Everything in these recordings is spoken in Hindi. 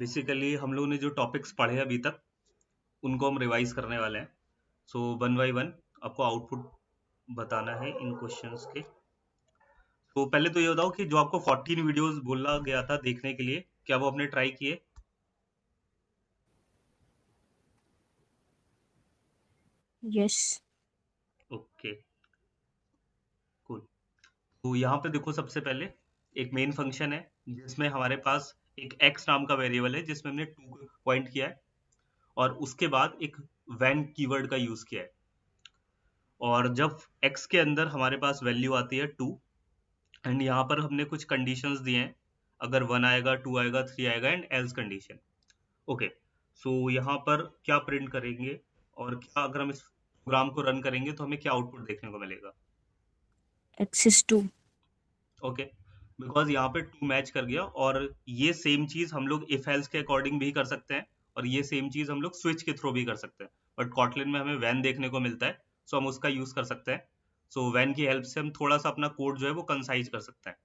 बेसिकली हम लोगों ने जो टॉपिक्स पढ़े अभी तक उनको हम रिवाइज करने वाले हैं। सो वन बाय वन आपको आउटपुट बताना है इन क्वेश्चंस के। तो पहले तो ये बताओ कि जो आपको 14 वीडियोस बोला गया था देखने के लिए, क्या वो आपने ट्राई किए? यस। Okay, cool. तो यहाँ पे देखो, सबसे पहले एक मेन फंक्शन है जिसमें हमारे पास एक x नाम का वेरिएबल है जिसमें हमने 2 पॉइंट किया है, और उसके बाद एक when कीवर्ड का यूज किया है। और जब x के अंदर हमारे पास वैल्यू आती है 2, एंड यहाँ पर हमने कुछ कंडीशंस दिए हैं, अगर 1 आएगा, 2 आएगा, 3 आएगा, एंड एल्स कंडीशन। ओके, सो यहाँ पर क्या प्रिंट करेंगे और क्या अगर हम इस प्रोग्राम को रन करेंगे तो हमें क्या आउटपुट देखने को मिलेगा? एक्सिस 2। ओके, बिकॉज यहाँ पे 2 मैच कर गया, और ये सेम चीज हम लोग इफ एल्स के अकॉर्डिंग भी कर सकते हैं, और ये सेम चीज हम लोग स्विच के थ्रू भी कर सकते हैं। बट कॉटलिन में हमें वैन देखने को मिलता है, सो हम उसका यूज कर सकते हैं। सो वैन की हेल्प से हम थोड़ा सा अपना कोड जो है वो कंसाइज कर सकते हैं।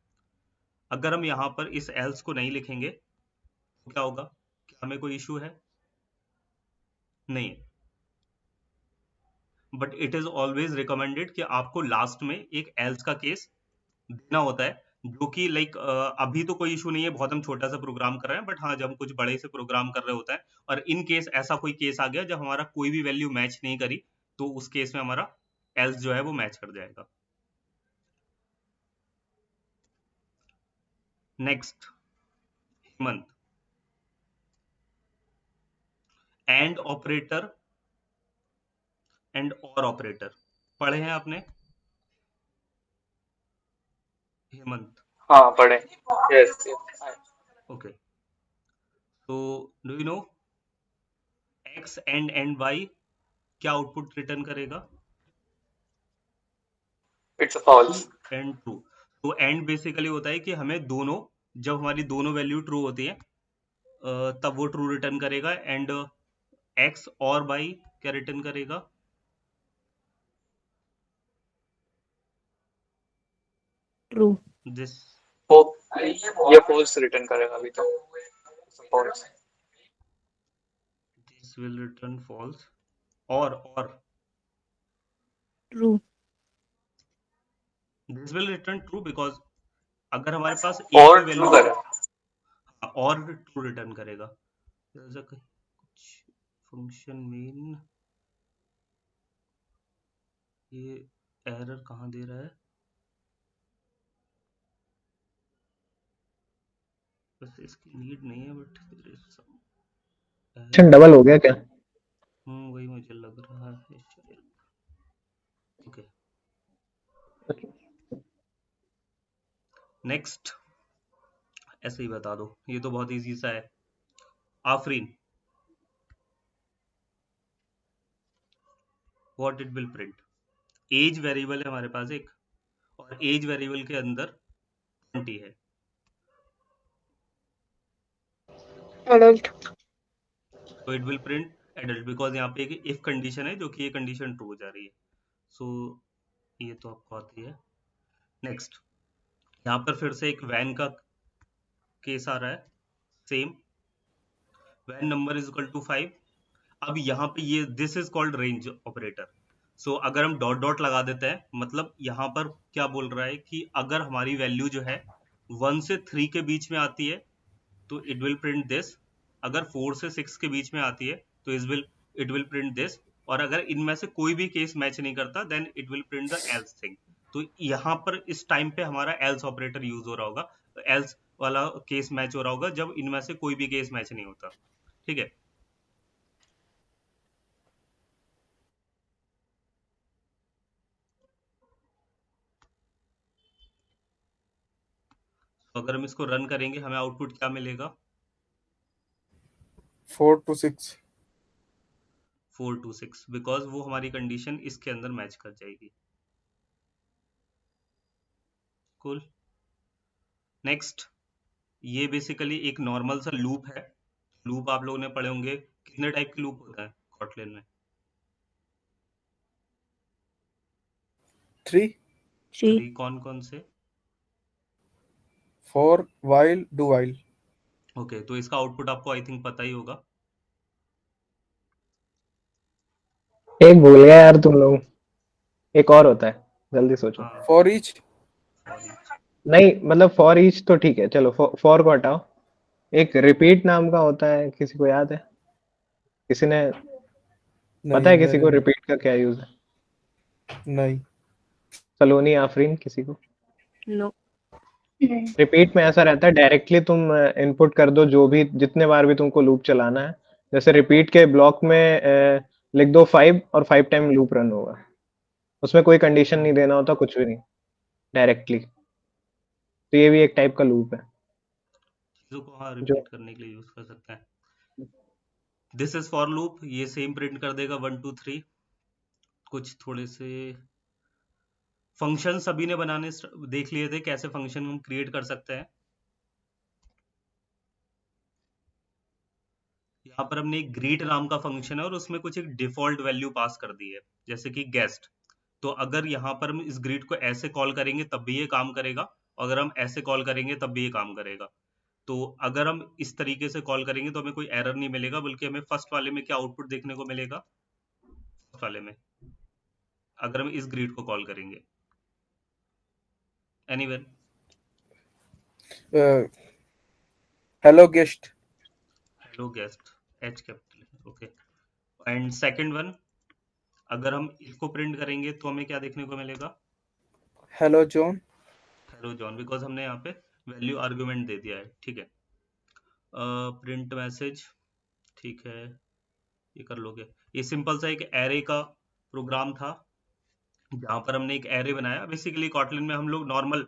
अगर हम यहाँ पर इस एल्स को नहीं लिखेंगे तो क्या होगा? क्या हमें कोई इशू है? नहीं। But it is always recommended कि आपको लास्ट में एक एल्स का केस देना होता है, जो कि लाइक अभी तो कोई इशू नहीं है, बहुत हम छोटा सा प्रोग्राम कर रहे हैं, बट हाँ, जब हम कुछ बड़े से प्रोग्राम कर रहे होता है और इन केस ऐसा कोई केस आ गया जब हमारा कोई भी वैल्यू मैच नहीं करी, तो उस केस में हमारा एल्स जो है वो मैच कर जाएगा। Next, Hemant, AND operator and और ऑपरेटर पढ़े हैं आपने? हेमंत? हाँ पढ़े। यस ओके, तो do you know X AND Y क्या आउटपुट रिटर्न करेगा? It's a false. AND true. तो एंड बेसिकली होता है कि हमें दोनों, जब हमारी दोनों वैल्यू ट्रू होती है तब वो ट्रू रिटर्न करेगा। एंड एक्स और वाई क्या रिटर्न करेगा? ट्रू। दिस वो ये फॉल्स रिटर्न करेगा अभी तो। False. This will return false. और true. This will return true, because अगर हमारे पास एक भी और ट्रू वैल्यू करेगा। और ट्रू रिटर्न करेगा। जैसा कि कुछ फंक्शन मेन, ये एरर कहाँ दे रहा है? बस इसकी नीड नहीं है, but there is some double हो गया क्या? वही मुझे लग रहा है शायद। ओके, नेक्स्ट, ऐसे ही बता दो, ये तो बहुत इजी सा है। Afreen, what it will print? As variable है हमारे पास एक, और एज वेरिएबल के अंदर 20 है। एडल्ट। तो it will print adult, because यहाँ पे एक इफ कंडीशन है जो कि ये कंडीशन ट्रू हो जा रही है। सो ये तो आपको आती है। नेक्स्ट, यहाँ पर फिर से एक वैन का केस आ रहा है, same. When number is equal to 5। अब यहाँ पे ये this is called range operator. So अगर हम डॉट डॉट लगा देते हैं, मतलब यहाँ पर क्या बोल रहा है कि अगर हमारी वैल्यू जो है 1 से 3 के बीच में आती है तो इट विल प्रिंट दिस। अगर 4 से 6 के बीच में आती है तो इट विल प्रिंट दिस। और अगर इनमें से कोई भी केस मैच नहीं करता then it will print the else thing. तो यहाँ पर इस टाइम पे हमारा एल्स ऑपरेटर यूज हो रहा होगा, एल्स वाला केस मैच हो रहा होगा जब इनमें से कोई भी केस मैच नहीं होता। ठीक है, तो अगर हम इसको रन करेंगे हमें आउटपुट क्या मिलेगा? 4 to 6। 4 to 6, बिकॉज वो हमारी कंडीशन इसके अंदर मैच कर जाएगी। कूल। नेक्स्ट, ये बेसिकली एक नॉर्मल सा लूप है। लूप आप लोगों ने पढ़े होंगे, कितने टाइप के लूप होता है कॉटलिन में? 3 3। 3 कौन कौन से? for while do while। Okay, तो इसका आउटपुट आपको आई थिंक पता ही होगा। एक भूल गया यार तुम लोग, एक और होता है, जल्दी सोचो। हाँ, फॉर ईच। For each. नहीं मतलब फॉर ईच तो ठीक है, चलो फॉर को हटाओ। एक रिपीट नाम का होता है, किसी को याद है? किसी ने पता नहीं है किसी मैंने को नहीं। रिपीट का क्या यूज है? नहीं। सलोनी, आफरीन, किसी को? नो। रिपीट में ऐसा रहता है, डायरेक्टली तुम इनपुट कर दो जो भी, जितने बार भी तुमको लूप चलाना है। जैसे रिपीट के ब्लॉक में लिख दो 5 और 5 टाइम लूप रन होगा। उसमें कोई कंडीशन नहीं देना होता, कुछ भी नहीं, डायरेक्टली। तो ये भी एक टाइप का लूप है चीजों को हाँ जो रिपीट करने के लिए यूज कर सकते हैं। दिस इज फॉर लूप, ये सेम प्रिंट कर देगा 1 2 3। कुछ थोड़े से फंक्शन सभी ने बनाने देख लिए थे, कैसे फंक्शन हम क्रिएट कर सकते हैं। यहाँ पर हमने एक ग्रीट नाम का फंक्शन है और उसमें कुछ एक डिफॉल्ट वैल्यू पास कर दी है, जैसे कि गेस्ट। तो अगर यहाँ पर हम इस ग्रीट को ऐसे कॉल करेंगे तब भी ये काम करेगा, अगर हम ऐसे कॉल करेंगे तब भी ये काम करेगा। तो अगर हम इस तरीके से कॉल करेंगे तो हमें कोई एरर नहीं मिलेगा, बल्कि हमें फर्स्ट वाले में क्या आउटपुट देखने को मिलेगा, फर्स्ट वाले में, अगर हम इस ग्रीट को कॉल करेंगे। Anywhere, hello guest. Hello guest, H capital, okay. And second one, अगर हम इसको प्रिंट करेंगे तो हमें क्या देखने को मिलेगा, hello John. Hello John, because हमने यहाँ पे वैल्यू आर्गुमेंट दे दिया है। ठीक है, प्रिंट मैसेज, ठीक है, ये कर लोगे। ये सिंपल सा एक एरे का प्रोग्राम था जहां पर हमने एक एरे बनाया। बेसिकली कॉटलिन में हम लोग नॉर्मल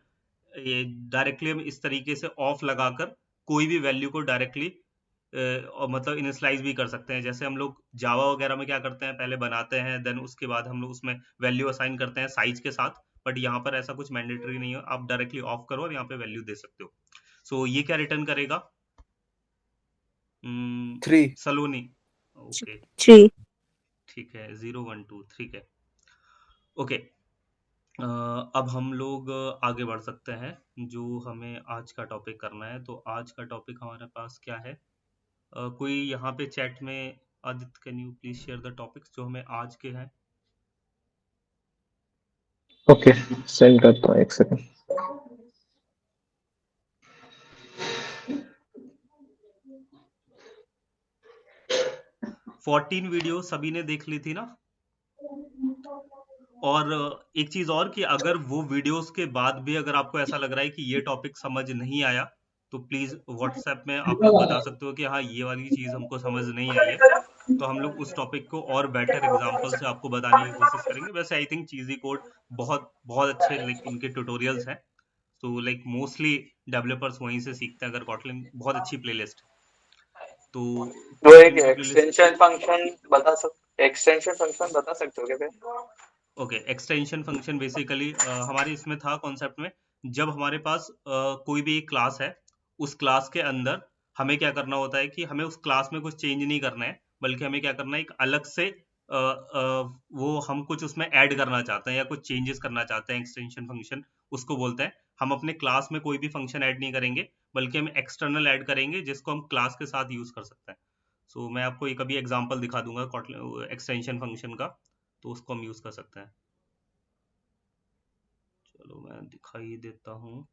ये डायरेक्टली हम इस तरीके से ऑफ लगाकर कोई भी वैल्यू को डायरेक्टली और मतलब इनिशियलाइज भी कर सकते हैं। जैसे हम लोग जावा वगैरह में क्या करते हैं, पहले बनाते हैं, देन उसके बाद हम लोग उसमें वैल्यू असाइन करते हैं साइज के साथ। बट यहाँ पर ऐसा कुछ मैंडेटरी नहीं है, आप डायरेक्टली ऑफ करो और यहाँ पे वैल्यू दे सकते हो। सो ये क्या रिटर्न करेगा, 3। सलोनी, ओके, 3। ठीक है, 0 1 2, ठीक है, ओके। अब हम लोग आगे बढ़ सकते हैं, जो हमें आज का टॉपिक करना है। तो आज का टॉपिक हमारे पास क्या है, कोई यहाँ पे चैट में, Aditya can you please share the topics जो हमें आज के हैं। ओके, सेंड करता हूँ, एक सेकंड। 14 वीडियो सभी ने देख ली थी ना। और एक चीज और कि अगर वो वीडियोस के बाद भी अगर आपको ऐसा लग रहा है कि ये टॉपिक समझ नहीं आया, तो प्लीज व्हाट्सएप में आप लोग बता सकते हो कि हाँ ये वाली चीज हमको समझ नहीं आई है, तो हम लोग उस टॉपिक को और बेटर एग्जांपल से आपको बताने की कोशिश करेंगे। वैसे आई थिंक चीजी कोड बहुत बहुत अच्छे लाइक उनके ट्यूटोरियल्स हैं, तो लाइक मोस्टली डेवलपर्स वहीं से सीखते हैं। अगर कॉटलिन बहुत अच्छी प्लेलिस्ट, तो वो एक कॉटलिन की प्लेलिस्ट। एक्सटेंशन फंक्शन बता सकते हो क्या फिर? ओके, एक्सटेंशन फंक्शन बेसिकली हमारे इसमें था कॉन्सेप्ट में, जब हमारे पास कोई भी एक क्लास है, उस क्लास के अंदर हमें क्या करना होता है कि हमें उस क्लास में कुछ चेंज नहीं करना है, बल्कि हमें क्या करना है, एक अलग से वो हम कुछ उसमें ऐड करना चाहते हैं या कुछ चेंजेस करना चाहते हैं, एक्सटेंशन फंक्शन उसको बोलते हैं। हम अपने क्लास में कोई भी फंक्शन ऐड नहीं करेंगे, बल्कि हम एक्सटर्नल ऐड करेंगे जिसको हम क्लास के साथ यूज कर सकते हैं। सो मैं आपको एक अभी एग्जांपल दिखा दूंगा एक्सटेंशन फंक्शन का, तो उसको हम यूज कर सकते हैं। चलो मैं दिखाई देता हूँ।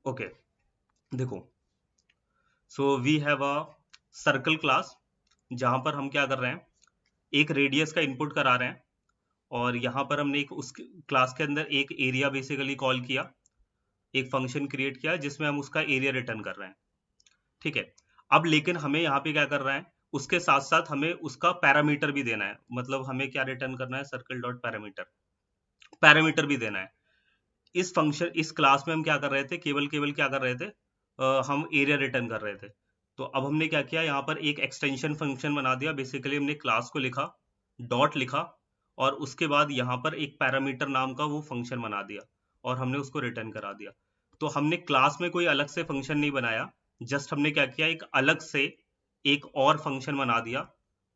ओके, देखो, so we have a circle class जहां पर हम क्या कर रहे हैं, एक रेडियस का इनपुट करा रहे हैं, और यहाँ पर हमने एक उस क्लास के अंदर एक एरिया बेसिकली कॉल किया, एक फंक्शन क्रिएट किया जिसमें हम उसका एरिया रिटर्न कर रहे हैं। ठीक है, अब लेकिन हमें यहाँ पे क्या कर रहे हैं, उसके साथ साथ हमें उसका पैरामीटर भी देना है। मतलब हमें क्या रिटर्न करना है, सर्कल डॉट पैरामीटर, पैरामीटर भी देना है। इस फंक्शन इस क्लास में हम क्या कर रहे थे, केवल केवल क्या कर रहे थे, हम एरिया रिटर्न कर रहे थे। तो अब हमने क्या किया, यहाँ पर एक एक्सटेंशन फंक्शन बना दिया। बेसिकली हमने क्लास को लिखा, डॉट लिखा, और उसके बाद यहाँ पर एक पैरामीटर नाम का वो फंक्शन बना दिया और हमने उसको रिटर्न करा दिया। तो हमने क्लास में कोई अलग से फंक्शन नहीं बनाया, जस्ट हमने क्या किया, एक अलग से एक और फंक्शन बना दिया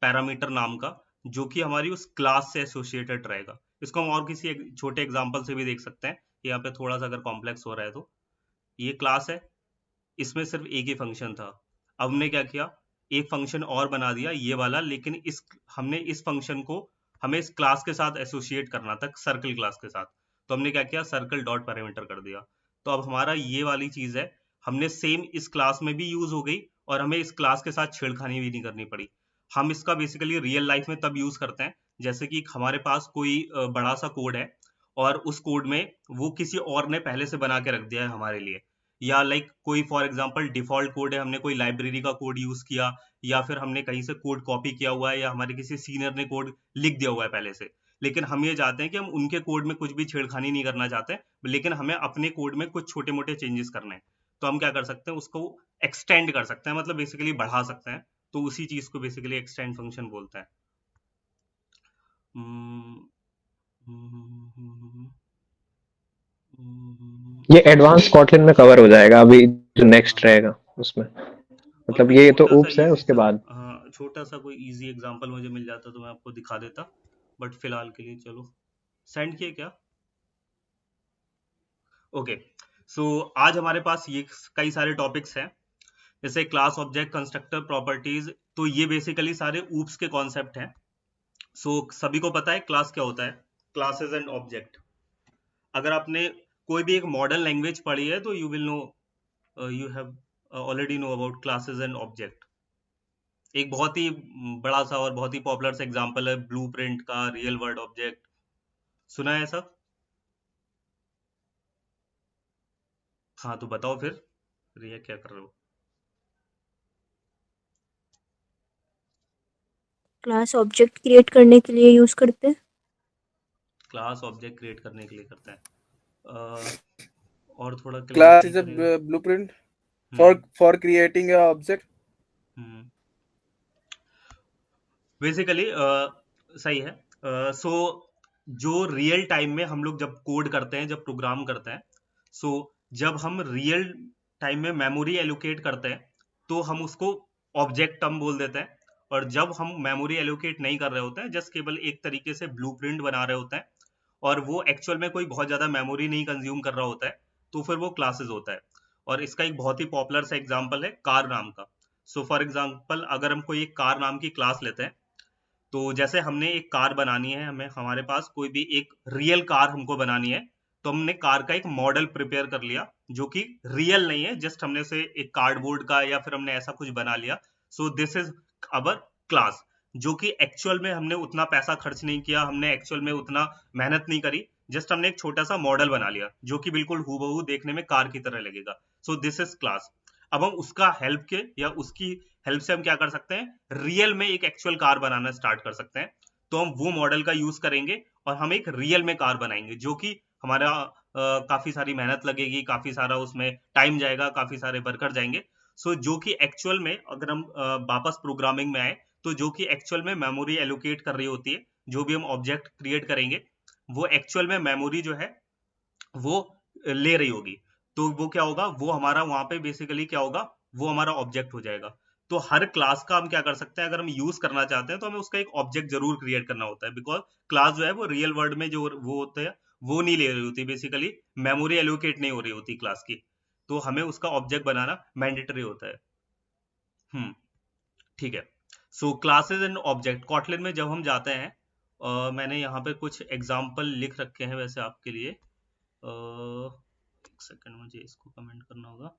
पैरामीटर नाम का, जो कि हमारी उस क्लास से एसोसिएटेड रहेगा। इसको हम और किसी एक छोटे एग्जांपल से भी देख सकते हैं, यहाँ पे थोड़ा सा अगर कॉम्प्लेक्स हो रहा है तो। ये क्लास है, इसमें सिर्फ एक ही फंक्शन था। अब हमने क्या किया, एक फंक्शन और बना दिया ये वाला, लेकिन हमने इस फंक्शन को हमें इस क्लास के साथ एसोसिएट करना था, सर्कल क्लास के साथ। तो हमने क्या किया, सर्कल डॉट पैरामीटर कर दिया। तो अब हमारा ये वाली चीज है, हमने सेम इस क्लास में भी यूज हो गई और हमें इस क्लास के साथ छेड़खानी भी नहीं करनी पड़ी। हम इसका बेसिकली रियल लाइफ में तब यूज करते हैं जैसे कि हमारे पास कोई बड़ा सा कोड है और उस कोड में वो किसी और ने पहले से बना के रख दिया है हमारे लिए, या लाइक कोई फॉर एग्जांपल डिफॉल्ट कोड है, हमने कोई लाइब्रेरी का कोड यूज किया, या फिर हमने कहीं से कोड कॉपी किया हुआ है, या हमारे किसी सीनियर ने कोड लिख दिया हुआ है पहले से। लेकिन हम ये चाहते हैं कि हम उनके कोड में कुछ भी छेड़खानी नहीं करना चाहते, लेकिन हमें अपने कोड में कुछ छोटे मोटे चेंजेस करने हैं। तो हम क्या कर सकते हैं, उसको एक्सटेंड कर सकते हैं, मतलब बेसिकली बढ़ा सकते हैं। तो उसी चीज को बेसिकली एक्सटेंड फंक्शन बोलते हैं। ये एडवांस कॉटलिन में कवर हो जाएगा अभी जो नेक्स्ट रहेगा उसमें, मतलब ये तो ऊप्स है उसके बाद। हाँ, छोटा सा कोई इजी एग्जांपल मुझे मिल जाता तो मैं आपको दिखा देता, बट फिलहाल के लिए चलो सेंड किए क्या। ओके, सो आज हमारे पास ये कई सारे टॉपिक्स हैं, जैसे क्लास, ऑब्जेक्ट, कंस्ट्रक्टर, प्रॉपर्टीज। तो ये बेसिकली सारे ऊप्स के कॉन्सेप्ट हैं। सो सभी को पता है क्लास क्या होता है, क्लासेस एंड ऑब्जेक्ट। अगर आपने कोई भी एक मॉडर्न लैंग्वेज पढ़ी है तो you will know, you have already know about classes and object. एक बहुत ही बड़ा सा और बहुत ही पॉपुलर सा एग्जांपल है ब्लूप्रिंट का रियल वर्ल्ड ऑब्जेक्ट। सुना है सब? हाँ, तो बताओ फिर, रिया क्या कर रहे हो? क्लास ऑब्जेक्ट क्रिएट करने के लिए यूज करते हैं। क्लास ऑब्जेक्ट क्रिएट करने के लिए करते हैं। और थोड़ा Class क्लैरिटी is a के लिए। blueprint hmm for creating a object. Basically सही है। सो जो रियल टाइम में हम लोग जब कोड करते हैं, जब प्रोग्राम करते हैं, सो जब हम रियल टाइम में मेमोरी एलोकेट करते हैं तो हम उसको ऑब्जेक्ट टर्म बोल देते हैं। और जब हम मेमोरी एलोकेट नहीं कर रहे होते हैं, जस्ट केवल एक तरीके से ब्लूप्रिंट बना रहे होते हैं और वो एक्चुअल में कोई बहुत ज्यादा मेमोरी नहीं कंज्यूम कर रहा होता है, तो फिर वो क्लासेस होता है। और इसका एक बहुत ही पॉपुलर सा एग्जांपल है कार नाम का। सो फॉर एग्जांपल अगर हम कोई एक कार नाम की क्लास लेते हैं, तो जैसे हमने एक कार बनानी है, हमें हमारे पास कोई भी एक रियल कार हमको बनानी है, तो हमने कार का एक मॉडल प्रिपेयर कर लिया जो कि रियल नहीं है, जस्ट हमने से एक कार्डबोर्ड का या फिर हमने ऐसा कुछ बना लिया। So this is our class, जो कि एक्चुअल में हमने उतना पैसा खर्च नहीं किया, हमने एक्चुअल में उतना मेहनत नहीं करी, जस्ट हमने एक छोटा सा मॉडल बना लिया जो कि बिल्कुल हूबहू देखने में कार की तरह लगेगा। So this is class. अब हम उसका हेल्प के या उसकी हेल्प से हम क्या कर सकते हैं, रियल में एक एक्चुअल कार बनाना स्टार्ट कर सकते हैं। तो हम वो मॉडल का यूज करेंगे और हम एक रियल में कार बनाएंगे, जो कि हमारा काफी सारी मेहनत लगेगी, काफी सारा उसमें टाइम जाएगा, काफी सारे वर्कर जाएंगे। सो जो कि एक्चुअल में अगर हम वापस प्रोग्रामिंग में आए, तो जो कि एक्चुअल में मेमोरी एलोकेट कर रही होती है, जो भी हम ऑब्जेक्ट क्रिएट करेंगे वो एक्चुअल में मेमोरी जो है वो ले रही होगी। तो वो क्या होगा, वो हमारा वहां पे बेसिकली क्या होगा, वो हमारा ऑब्जेक्ट हो जाएगा। तो हर क्लास का हम क्या कर सकते हैं, अगर हम यूज करना चाहते हैं तो हमें उसका एक ऑब्जेक्ट जरूर क्रिएट करना होता है, बिकॉज क्लास जो है वो रियल वर्ल्ड में जो वो होते हैं वो नहीं ले रही होती, बेसिकली मेमोरी एलोकेट नहीं हो रही होती क्लास की, तो हमें उसका ऑब्जेक्ट बनाना मैंडेटरी होता है। ठीक है। सो क्लासेस एंड ऑब्जेक्ट कॉटलिन में जब हम जाते हैं, मैंने यहाँ पे कुछ एग्जाम्पल लिख रखे हैं वैसे आपके लिए। एक सेकंड, मुझे इसको कमेंट करना होगा।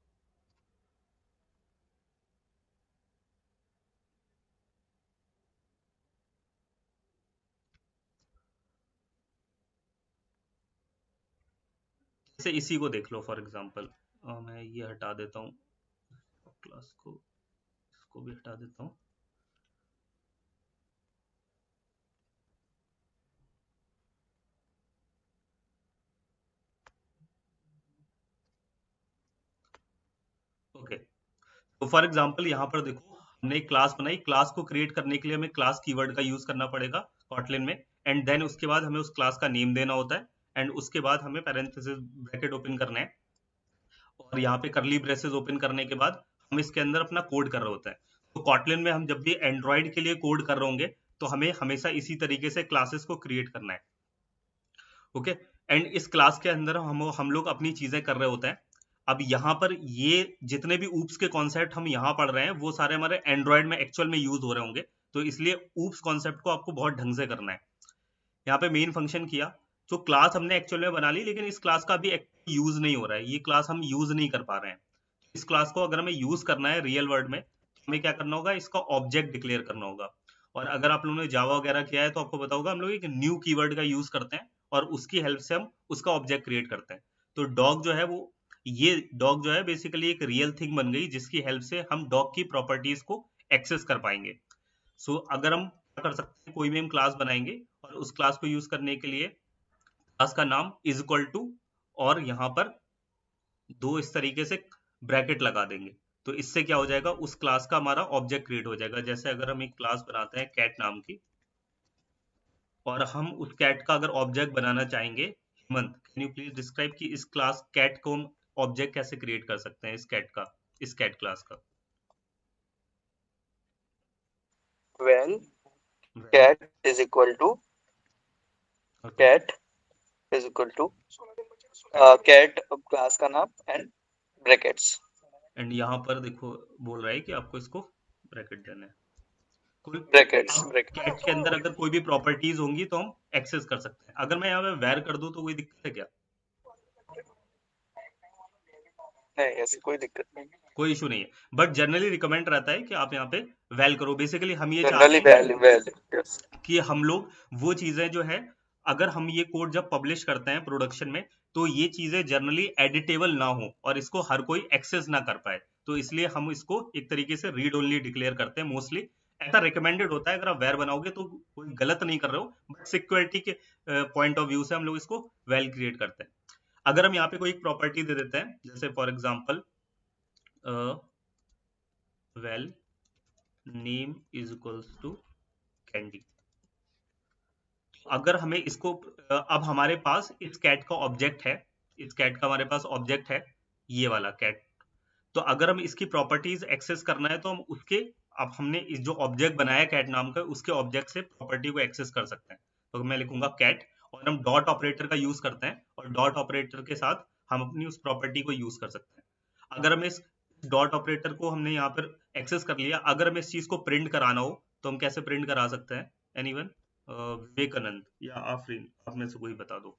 जैसे इसी को देख लो फॉर एग्जांपल, मैं ये हटा देता हूँ क्लास को, इसको भी हटा देता हूँ। ओके, तो फॉर एग्जांपल यहाँ पर देखो, हमने एक क्लास बनाई, क्लास को क्रिएट करने के लिए हमें क्लास कीवर्ड का यूज करना पड़ेगा कॉटलिन में, एंड देन उसके बाद हमें उस क्लास का नेम देना होता है, एंड उसके बाद हमें पैरेंथेसिस ब्रैकेट ओपन करना है। और यहाँ पे करली ब्रेसेस ओपन करने के बाद हम इसके अंदर अपना कोड कर रहे होते हैं। तो कॉटलिन में हम जब भी एंड्रॉइड के लिए कोड कर रहे होंगे तो हमें हमेशा इसी तरीके से क्लासेस को क्रिएट करना है। ओके, एंड इस क्लास के अंदर हम लोग अपनी चीजें कर रहे होते हैं। अब यहाँ पर ये जितने भी ऊप्स के कॉन्सेप्ट हम यहाँ पढ़ रहे हैं वो सारे हमारे एंड्रॉइड में एक्चुअल में यूज हो रहे होंगे, तो इसलिए ऊप्स कॉन्सेप्ट को आपको बहुत ढंग से करना है। यहाँ पे मेन फंक्शन किया तो क्लास हमने एक्चुअल में बना ली, लेकिन इस क्लास का भी यूज नहीं हो रहा है, ये क्लास हम यूज नहीं कर पा रहे हैं। इस क्लास को अगर हमें यूज करना है रियल वर्ल्ड में तो हमें क्या करना होगा, इसका ऑब्जेक्ट डिक्लेयर करना होगा। और अगर आप लोगों ने जावा वगैरह किया है तो आपको पता होगा हम लोग एक न्यू कीवर्ड का यूज करते हैं और उसकी हेल्प से हम उसका ऑब्जेक्ट क्रिएट करते हैं। तो डॉग जो है वो, ये डॉग जो है बेसिकली एक रियल थिंग बन गई जिसकी हेल्प से हम डॉग की प्रॉपर्टीज को एक्सेस कर पाएंगे। सो अगर हम क्या कर सकते हैं, कोई भी हम क्लास बनाएंगे और उस क्लास को यूज करने के लिए क्लास का नाम इज इक्वल टू और यहाँ पर दो इस तरीके से ब्रैकेट लगा देंगे, तो इससे क्या हो जाएगा, उस क्लास का हमारा ऑब्जेक्ट क्रिएट हो जाएगा। जैसे अगर हम एक क्लास बनाते हैं कैट नाम की और हम उस कैट का अगर ऑब्जेक्ट बनाना चाहेंगे, Hemant can you please describe कि इस क्लास कैट को हम ऑब्जेक्ट कैसे क्रिएट कर सकते हैं, इस कैट क्लास का। Well, cat is equal to cat is equal to cat class का नाम एंड ब्रैकेट्स। एंड यहाँ पर देखो बोल रहा है कि आपको इसको ब्रैकेट देना है। ब्रैकेट्स कैट के अंदर अगर कोई भी प्रॉपर्टीज होंगी तो हम एक्सेस कर सकते हैं। अगर मैं यहाँ पे वेर कर दूं तो कोई दिक्कत है क्या? नहीं, ऐसी कोई दिक्कत नहीं, कोई इशू नहीं है, बट जनरली रिकमेंड रहता है कि आप यहाँ पे वेल करो। बेसिकली हम ये जनरली चाहते वेल हैं कि हम लोग वो चीजें जो है, अगर हम ये कोड जब पब्लिश करते हैं प्रोडक्शन में तो ये चीजें जनरली एडिटेबल ना हो और इसको हर कोई एक्सेस ना कर पाए, तो इसलिए हम इसको एक तरीके से रीड ओनली डिक्लेयर करते हैं। मोस्टली ऐसा रिकमेंडेड होता है, अगर आप वेर बनाओगे तो कोई गलत नहीं कर रहे हो, बट सिक्योरिटी के पॉइंट ऑफ व्यू से हम लोग इसको वेल क्रिएट करते हैं। अगर हम यहाँ पे कोई एक प्रॉपर्टी दे देते हैं, जैसे for example well name is equals to candy, अगर हमें इसको अब हमारे पास इस कैट का ऑब्जेक्ट है, इस कैट का हमारे पास ऑब्जेक्ट है ये वाला कैट, तो अगर हम इसकी प्रॉपर्टीज एक्सेस करना है तो हम उसके, अब हमने इस जो ऑब्जेक्ट बनाया कैट नाम का, उसके ऑब्जेक्ट से प्रॉपर्टी को एक्सेस कर सकते हैं। तो मैं लिखूंगा कैट और हम डॉट ऑपरेटर का यूज करते हैं और डॉट ऑपरेटर के साथ हम अपनी उस प्रॉपर्टी को यूज कर सकते हैं। अगर हम इस डॉट ऑपरेटर को हमने यहाँ पर एक्सेस कर लिया, अगर हमें इस चीज को प्रिंट कराना हो तो हम कैसे प्रिंट करा सकते हैं? एनीवन? विवेकानंद या आफरीन, आप में से कोई बता दो।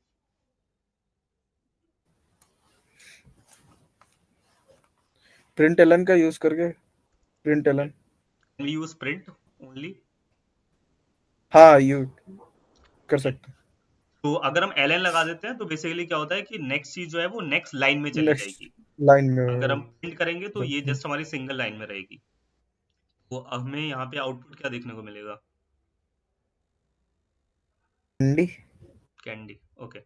प्रिंट का यूज करके, print we use print only, हाँ यू कर सकते हैं। तो अगर हम ln लगा देते हैं तो बेसिकली क्या होता है कि नेक्स्ट चीज जो है वो नेक्स्ट लाइन में चली नेक्स्ट जाएगी। लाइन में अगर हम प्रिंट करेंगे तो ये जस्ट हमारी सिंगल लाइन में रहेगी। तो हमें यहाँ पे आउटपुट क्या देखने को मिलेगा? कैंडी। ओके,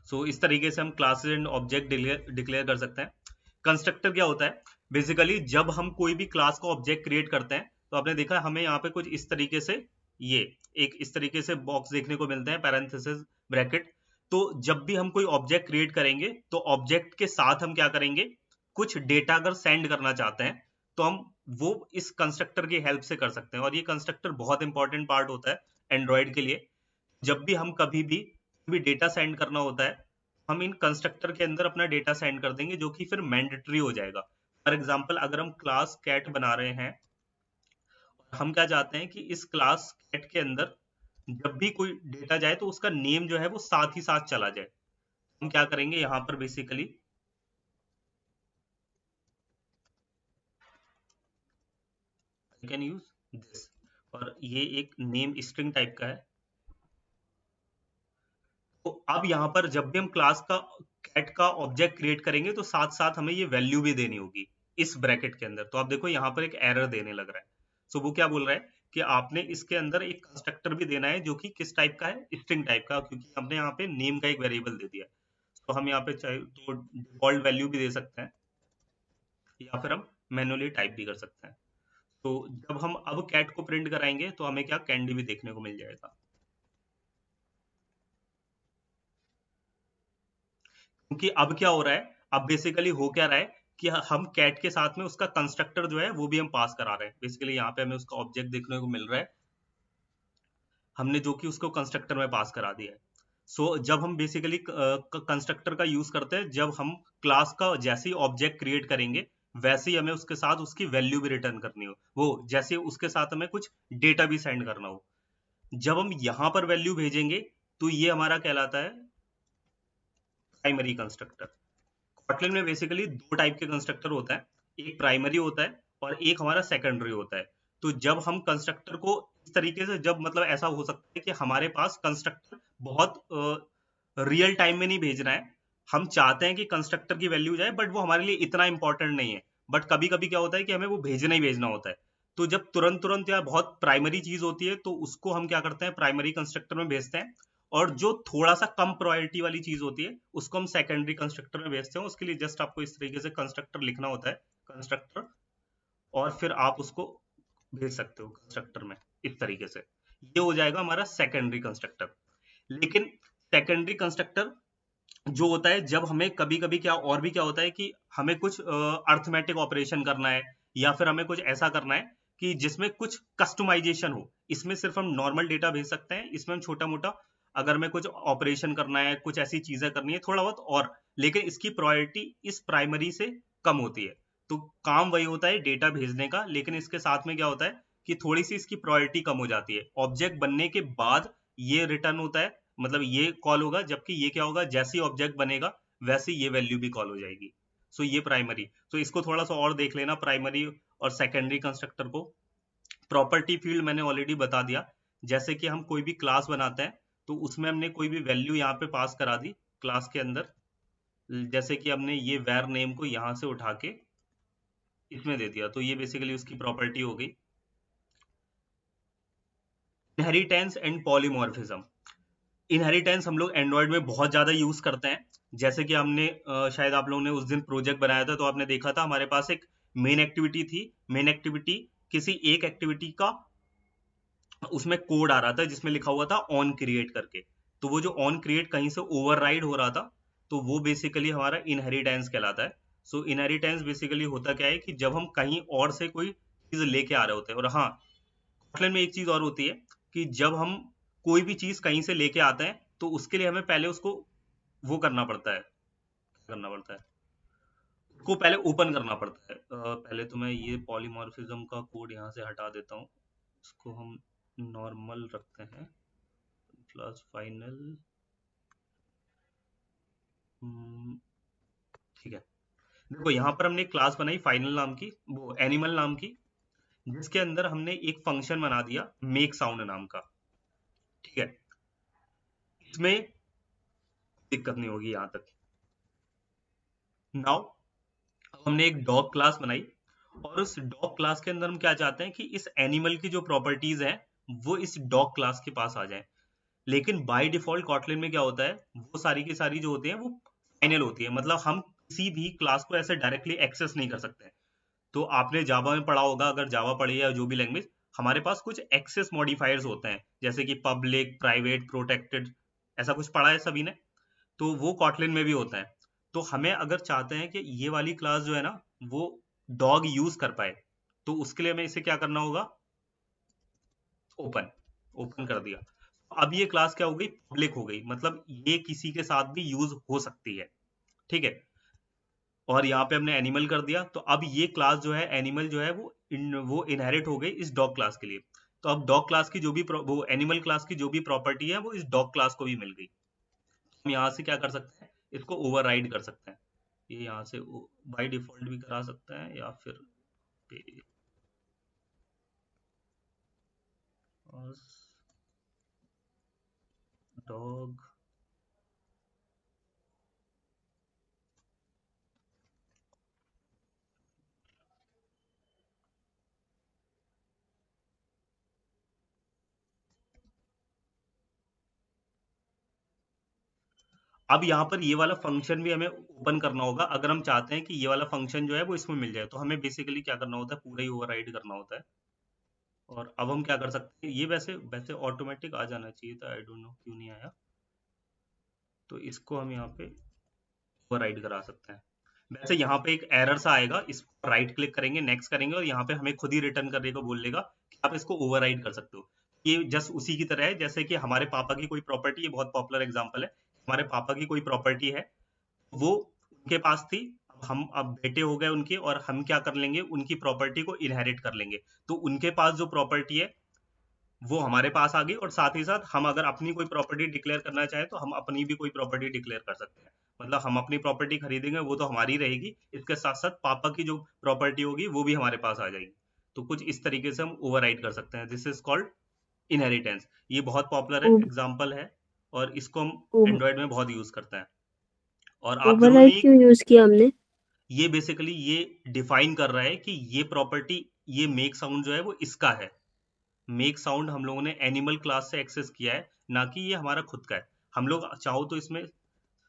सो इस तरीके से हम क्लासेस एंड ऑब्जेक्ट डिक्लेयर कर सकते हैं। कंस्ट्रक्टर क्या होता है? बेसिकली जब हम कोई भी क्लास का ऑब्जेक्ट क्रिएट करते हैं तो आपने देखा हमें यहाँ पे कुछ इस तरीके से, ये एक इस तरीके से बॉक्स देखने को मिलते हैं, पैरेंथेसिस, ब्रैकेट। तो जब भी हम कोई ऑब्जेक्ट क्रिएट करेंगे तो ऑब्जेक्ट के साथ हम क्या करेंगे, कुछ डेटा अगर सेंड करना चाहते हैं तो हम वो इस कंस्ट्रक्टर की हेल्प से कर सकते हैं। और ये कंस्ट्रक्टर बहुत इंपॉर्टेंट पार्ट होता है एंड्रॉइड के लिए। जब भी हम कभी भी डेटा सेंड करना होता है हम इन कंस्ट्रक्टर के अंदर अपना डेटा सेंड कर देंगे, जो कि फिर मैंडेटरी हो जाएगा। फॉर एग्जांपल अगर हम क्लास कैट बना रहे हैं, हम क्या चाहते हैं कि इस क्लास कैट के अंदर जब भी कोई डेटा जाए तो उसका नेम जो है वो साथ ही साथ चला जाए। हम क्या करेंगे यहाँ पर बेसिकली कैन यूज दिस, और ये एक नेम स्ट्रिंग टाइप का है। तो अब यहाँ पर जब भी हम क्लास का कैट का ऑब्जेक्ट क्रिएट करेंगे तो साथ साथ हमें ये वैल्यू भी देनी होगी इस ब्रैकेट के अंदर। तो आप देखो यहाँ पर एक एरर देने लग रहा है। सो वो क्या बोल रहा है कि आपने इसके अंदर एक कंस्ट्रक्टर भी देना है जो कि किस टाइप का है, स्ट्रिंग टाइप का, क्योंकि हमने यहाँ पे नेम का एक वेरिएबल दे दिया। तो हम यहाँ पे चाहे तो डिफॉल्ट वैल्यू भी दे सकते हैं या फिर हम मैनुअली टाइप भी कर सकते हैं। तो जब हम अब कैट को प्रिंट कराएंगे तो हमें क्या कैंडी भी देखने को मिल जाएगा। क्योंकि अब क्या हो रहा है, अब बेसिकली हो क्या रहा है कि हम कैट के साथ में उसका कंस्ट्रक्टर जो है वो भी हम पास करा रहे हैं। बेसिकली यहाँ पे हमें उसका ऑब्जेक्ट देखने को मिल रहा है, हमने जो कि उसको कंस्ट्रक्टर में पास करा दिया है। सो जब हम बेसिकली कंस्ट्रक्टर का यूज करते हैं, जब हम क्लास का जैसे ही ऑब्जेक्ट क्रिएट करेंगे वैसे ही हमें उसके साथ उसकी वैल्यू भी रिटर्न करनी हो, वो जैसे उसके साथ हमें कुछ डेटा भी सेंड करना हो। जब हम यहां पर वैल्यू भेजेंगे तो ये हमारा कहलाता है प्राइमरी कंस्ट्रक्टर। कॉटलिन में बेसिकली दो टाइप के कंस्ट्रक्टर होता है, एक प्राइमरी होता है और एक हमारा सेकेंडरी होता है। तो जब हम कंस्ट्रक्टर को इस तरीके से, जब मतलब ऐसा हो सकता है कि हमारे पास कंस्ट्रक्टर बहुत रियल टाइम में नहीं भेजना है, हम चाहते हैं कि कंस्ट्रक्टर की वैल्यू जाए बट वो हमारे लिए इतना इंपॉर्टेंट नहीं है, बट कभी कभी क्या होता है कि हमें वो भेजना ही भेजना होता है। तो जब तुरंत तुरंत या बहुत प्राइमरी चीज होती है तो उसको हम क्या करते हैं, प्राइमरी कंस्ट्रक्टर में भेजते हैं, और जो थोड़ा सा कम प्रायोरिटी वाली चीज होती है उसको हम सेकेंडरी कंस्ट्रक्टर में भेजते हैं। उसके लिए जस्ट आपको इस तरीके से कंस्ट्रक्टर लिखना होता है, कंस्ट्रक्टर, और फिर आप उसको भेज सकते हो कंस्ट्रक्टर में इस तरीके से। ये हो जाएगा हमारा सेकेंडरी कंस्ट्रक्टर। लेकिन सेकेंडरी कंस्ट्रक्टर जो होता है, जब हमें कभी कभी क्या और भी क्या होता है कि हमें कुछ अर्थमेटिक ऑपरेशन करना है या फिर हमें कुछ ऐसा करना है कि जिसमें कुछ कस्टमाइजेशन हो, इसमें सिर्फ हम नॉर्मल डेटा भेज सकते हैं। इसमें हम छोटा मोटा अगर हमें कुछ ऑपरेशन करना है, कुछ ऐसी चीजें करनी है थोड़ा बहुत और, लेकिन इसकी प्रायोरिटी इस प्राइमरी से कम होती है। तो काम वही होता है डेटा भेजने का, लेकिन इसके साथ में क्या होता है कि थोड़ी सी इसकी प्रायोरिटी कम हो जाती है। ऑब्जेक्ट बनने के बाद ये रिटर्न होता है, मतलब ये कॉल होगा, जबकि ये क्या होगा, जैसे ही ऑब्जेक्ट बनेगा वैसे ये वैल्यू भी कॉल हो जाएगी। सो ये प्राइमरी। तो इसको थोड़ा सा और देख लेना, प्राइमरी और सेकेंडरी कंस्ट्रक्टर को। प्रॉपर्टी फील्ड मैंने ऑलरेडी बता दिया। जैसे कि हम कोई भी क्लास बनाते हैं तो उसमें हमने कोई भी वैल्यू यहाँ पे पास करा दी क्लास के अंदर, जैसे कि हमने ये वेर नेम को यहाँ से उठा के इसमें दे दिया, तो ये बेसिकली उसकी प्रॉपर्टी हो गई। Inheritance and polymorphism. इनहेरिटेंस हम लोग एंड्रॉइड में बहुत ज्यादा यूज करते हैं। जैसे कि हमने शायद आप लोगों ने उस दिन प्रोजेक्ट बनाया था तो आपने देखा था हमारे पास एक मेन एक्टिविटी थी। मेन एक्टिविटी किसी एक एक्टिविटी का उसमें कोड आ रहा था जिसमें लिखा हुआ था ऑन क्रिएट करके। तो वो जो ऑन क्रिएट कहीं से ओवरराइड हो रहा था, तो वो बेसिकली हमारा इनहेरिटेंस कहलाता है। सो इनहेरिटेंस बेसिकली होता क्या है कि जब हम कहीं और से कोई चीज लेके आ रहे होते हैं। और हाँ, कॉटलिन में एक चीज और होती है कि जब हम कोई भी चीज कहीं से लेके आते हैं तो उसके लिए हमें पहले उसको वो करना पड़ता है, करना पड़ता है, उसको पहले ओपन करना पड़ता है। पहले तो मैं ये पॉलीमॉर्फिज्म का कोड यहाँ से हटा देता हूँ, इसको हम नॉर्मल रखते हैं प्लस फाइनल। ठीक है, देखो यहाँ पर हमने एक क्लास बनाई फाइनल नाम की, वो एनिमल नाम की, जिसके अंदर हमने एक फंक्शन बना दिया मेक साउंड नाम का। ठीक है, इसमें दिक्कत नहीं होगी यहां तक। नाउ अब हमने एक डॉग क्लास बनाई और उस डॉग क्लास के अंदर हम क्या चाहते हैं कि इस एनिमल की जो प्रॉपर्टीज हैं वो इस डॉग क्लास के पास आ जाए। लेकिन बाय डिफॉल्ट कॉटलिन में क्या होता है, वो सारी की सारी जो होती है वो फाइनल होती है, मतलब हम किसी भी क्लास को ऐसे डायरेक्टली एक्सेस नहीं कर सकते। तो आपने जावा में पढ़ा होगा, अगर जावा पढ़ी या जो भी लैंग्वेज, हमारे पास कुछ एक्सेस मॉडिफायर्स होते हैं जैसे कि पब्लिक, प्राइवेट, प्रोटेक्टेड, ऐसा कुछ पढ़ा है सभी ने। तो वो कॉटलिन में भी होता है। तो हमें अगर चाहते हैं कि ये वाली क्लास जो है ना वो डॉग यूज कर पाए, तो उसके लिए हमें इसे क्या करना होगा, ओपन। ओपन कर दिया, अब ये क्लास क्या हो गई, पब्लिक हो गई, मतलब ये किसी के साथ भी यूज हो सकती है। ठीक है, और यहाँ पे हमने एनिमल कर दिया, तो अब ये क्लास जो है एनिमल जो है वो इनहेरिट हो गई इस डॉग क्लास के लिए। तो अब डॉग क्लास की जो भी वो एनिमल क्लास की जो भी प्रॉपर्टी है वो इस डॉग क्लास को भी मिल गई। हम यहाँ से क्या कर सकते हैं, इसको ओवरराइड कर सकते हैं। ये यहाँ से बाय डिफॉल्ट भी करा सकते हैं या फिर डॉग अब यहाँ पर ये वाला फंक्शन भी हमें ओपन करना होगा अगर हम चाहते हैं कि ये वाला फंक्शन जो है वो इसमें मिल जाए। तो हमें बेसिकली क्या करना होता है, पूरा ही ओवरराइड करना होता है। और अब हम क्या कर सकते हैं, ये वैसे वैसे ऑटोमेटिक आ जाना चाहिए था, आई डोंट नो क्यों नहीं आया। तो इसको हम यहाँ पे ओवरराइड करा सकते हैं। वैसे यहाँ पे एक एरर सा आएगा, इस राइट क्लिक करेंगे, नेक्स्ट करेंगे और यहाँ पे हमें खुद ही रिटर्न करने को बोल देगा कि आप इसको ओवरराइड कर सकते हो। ये जस्ट उसी की तरह है जैसे कि हमारे पापा की कोई प्रॉपर्टी, ये बहुत पॉपुलर एग्जांपल है, हमारे पापा की कोई प्रॉपर्टी है, वो उनके पास थी, हम अब बेटे हो गए उनके, और हम क्या कर लेंगे, उनकी प्रॉपर्टी को इनहेरिट कर लेंगे। तो उनके पास जो प्रॉपर्टी है वो हमारे पास आ गई, और साथ ही साथ हम अगर अपनी कोई प्रॉपर्टी डिक्लेयर करना चाहें तो हम अपनी भी कोई प्रॉपर्टी डिक्लेयर कर सकते हैं। मतलब हम अपनी प्रॉपर्टी खरीदेंगे वो तो हमारी रहेगी, इसके साथ साथ पापा की जो प्रॉपर्टी होगी वो भी हमारे पास आ जाएगी। तो कुछ इस तरीके से हम ओवरराइड कर सकते हैं। This is called inheritance. ये बहुत पॉपुलर है, एग्जाम्पल है, और इसको हम एंड्रॉयड में बहुत यूज करते हैं। और आप जरूर ओवरराइड नहीं, क्यों यूज किया हमने? ये बेसिकली ये डिफाइन कर रहा है कि ये प्रॉपर्टी, ये मेक साउंड जो है वो इसका है। मेक साउंड हम लोगों ने एनिमल क्लास से एक्सेस किया है, ना कि ये हमारा खुद का है। हम लोग चाहो तो इसमें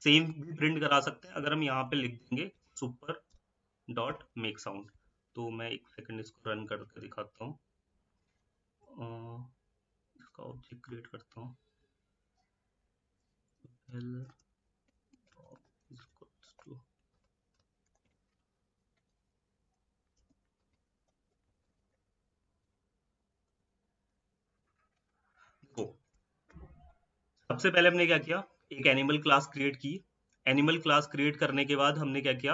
सेम भी प्रिंट करा सकते हैं। अगर हम यहाँ पे लिख देंगे सुपर डॉट मेक साउंड, तो मैं एक सेकंड इसको रन करके दिखाता हूँ। इसका ऑब्जेक्ट क्रिएट करता हूँ। सबसे पहले हमने क्या किया, एक एनिमल क्लास क्रिएट की। एनिमल क्लास क्रिएट करने के बाद हमने क्या किया,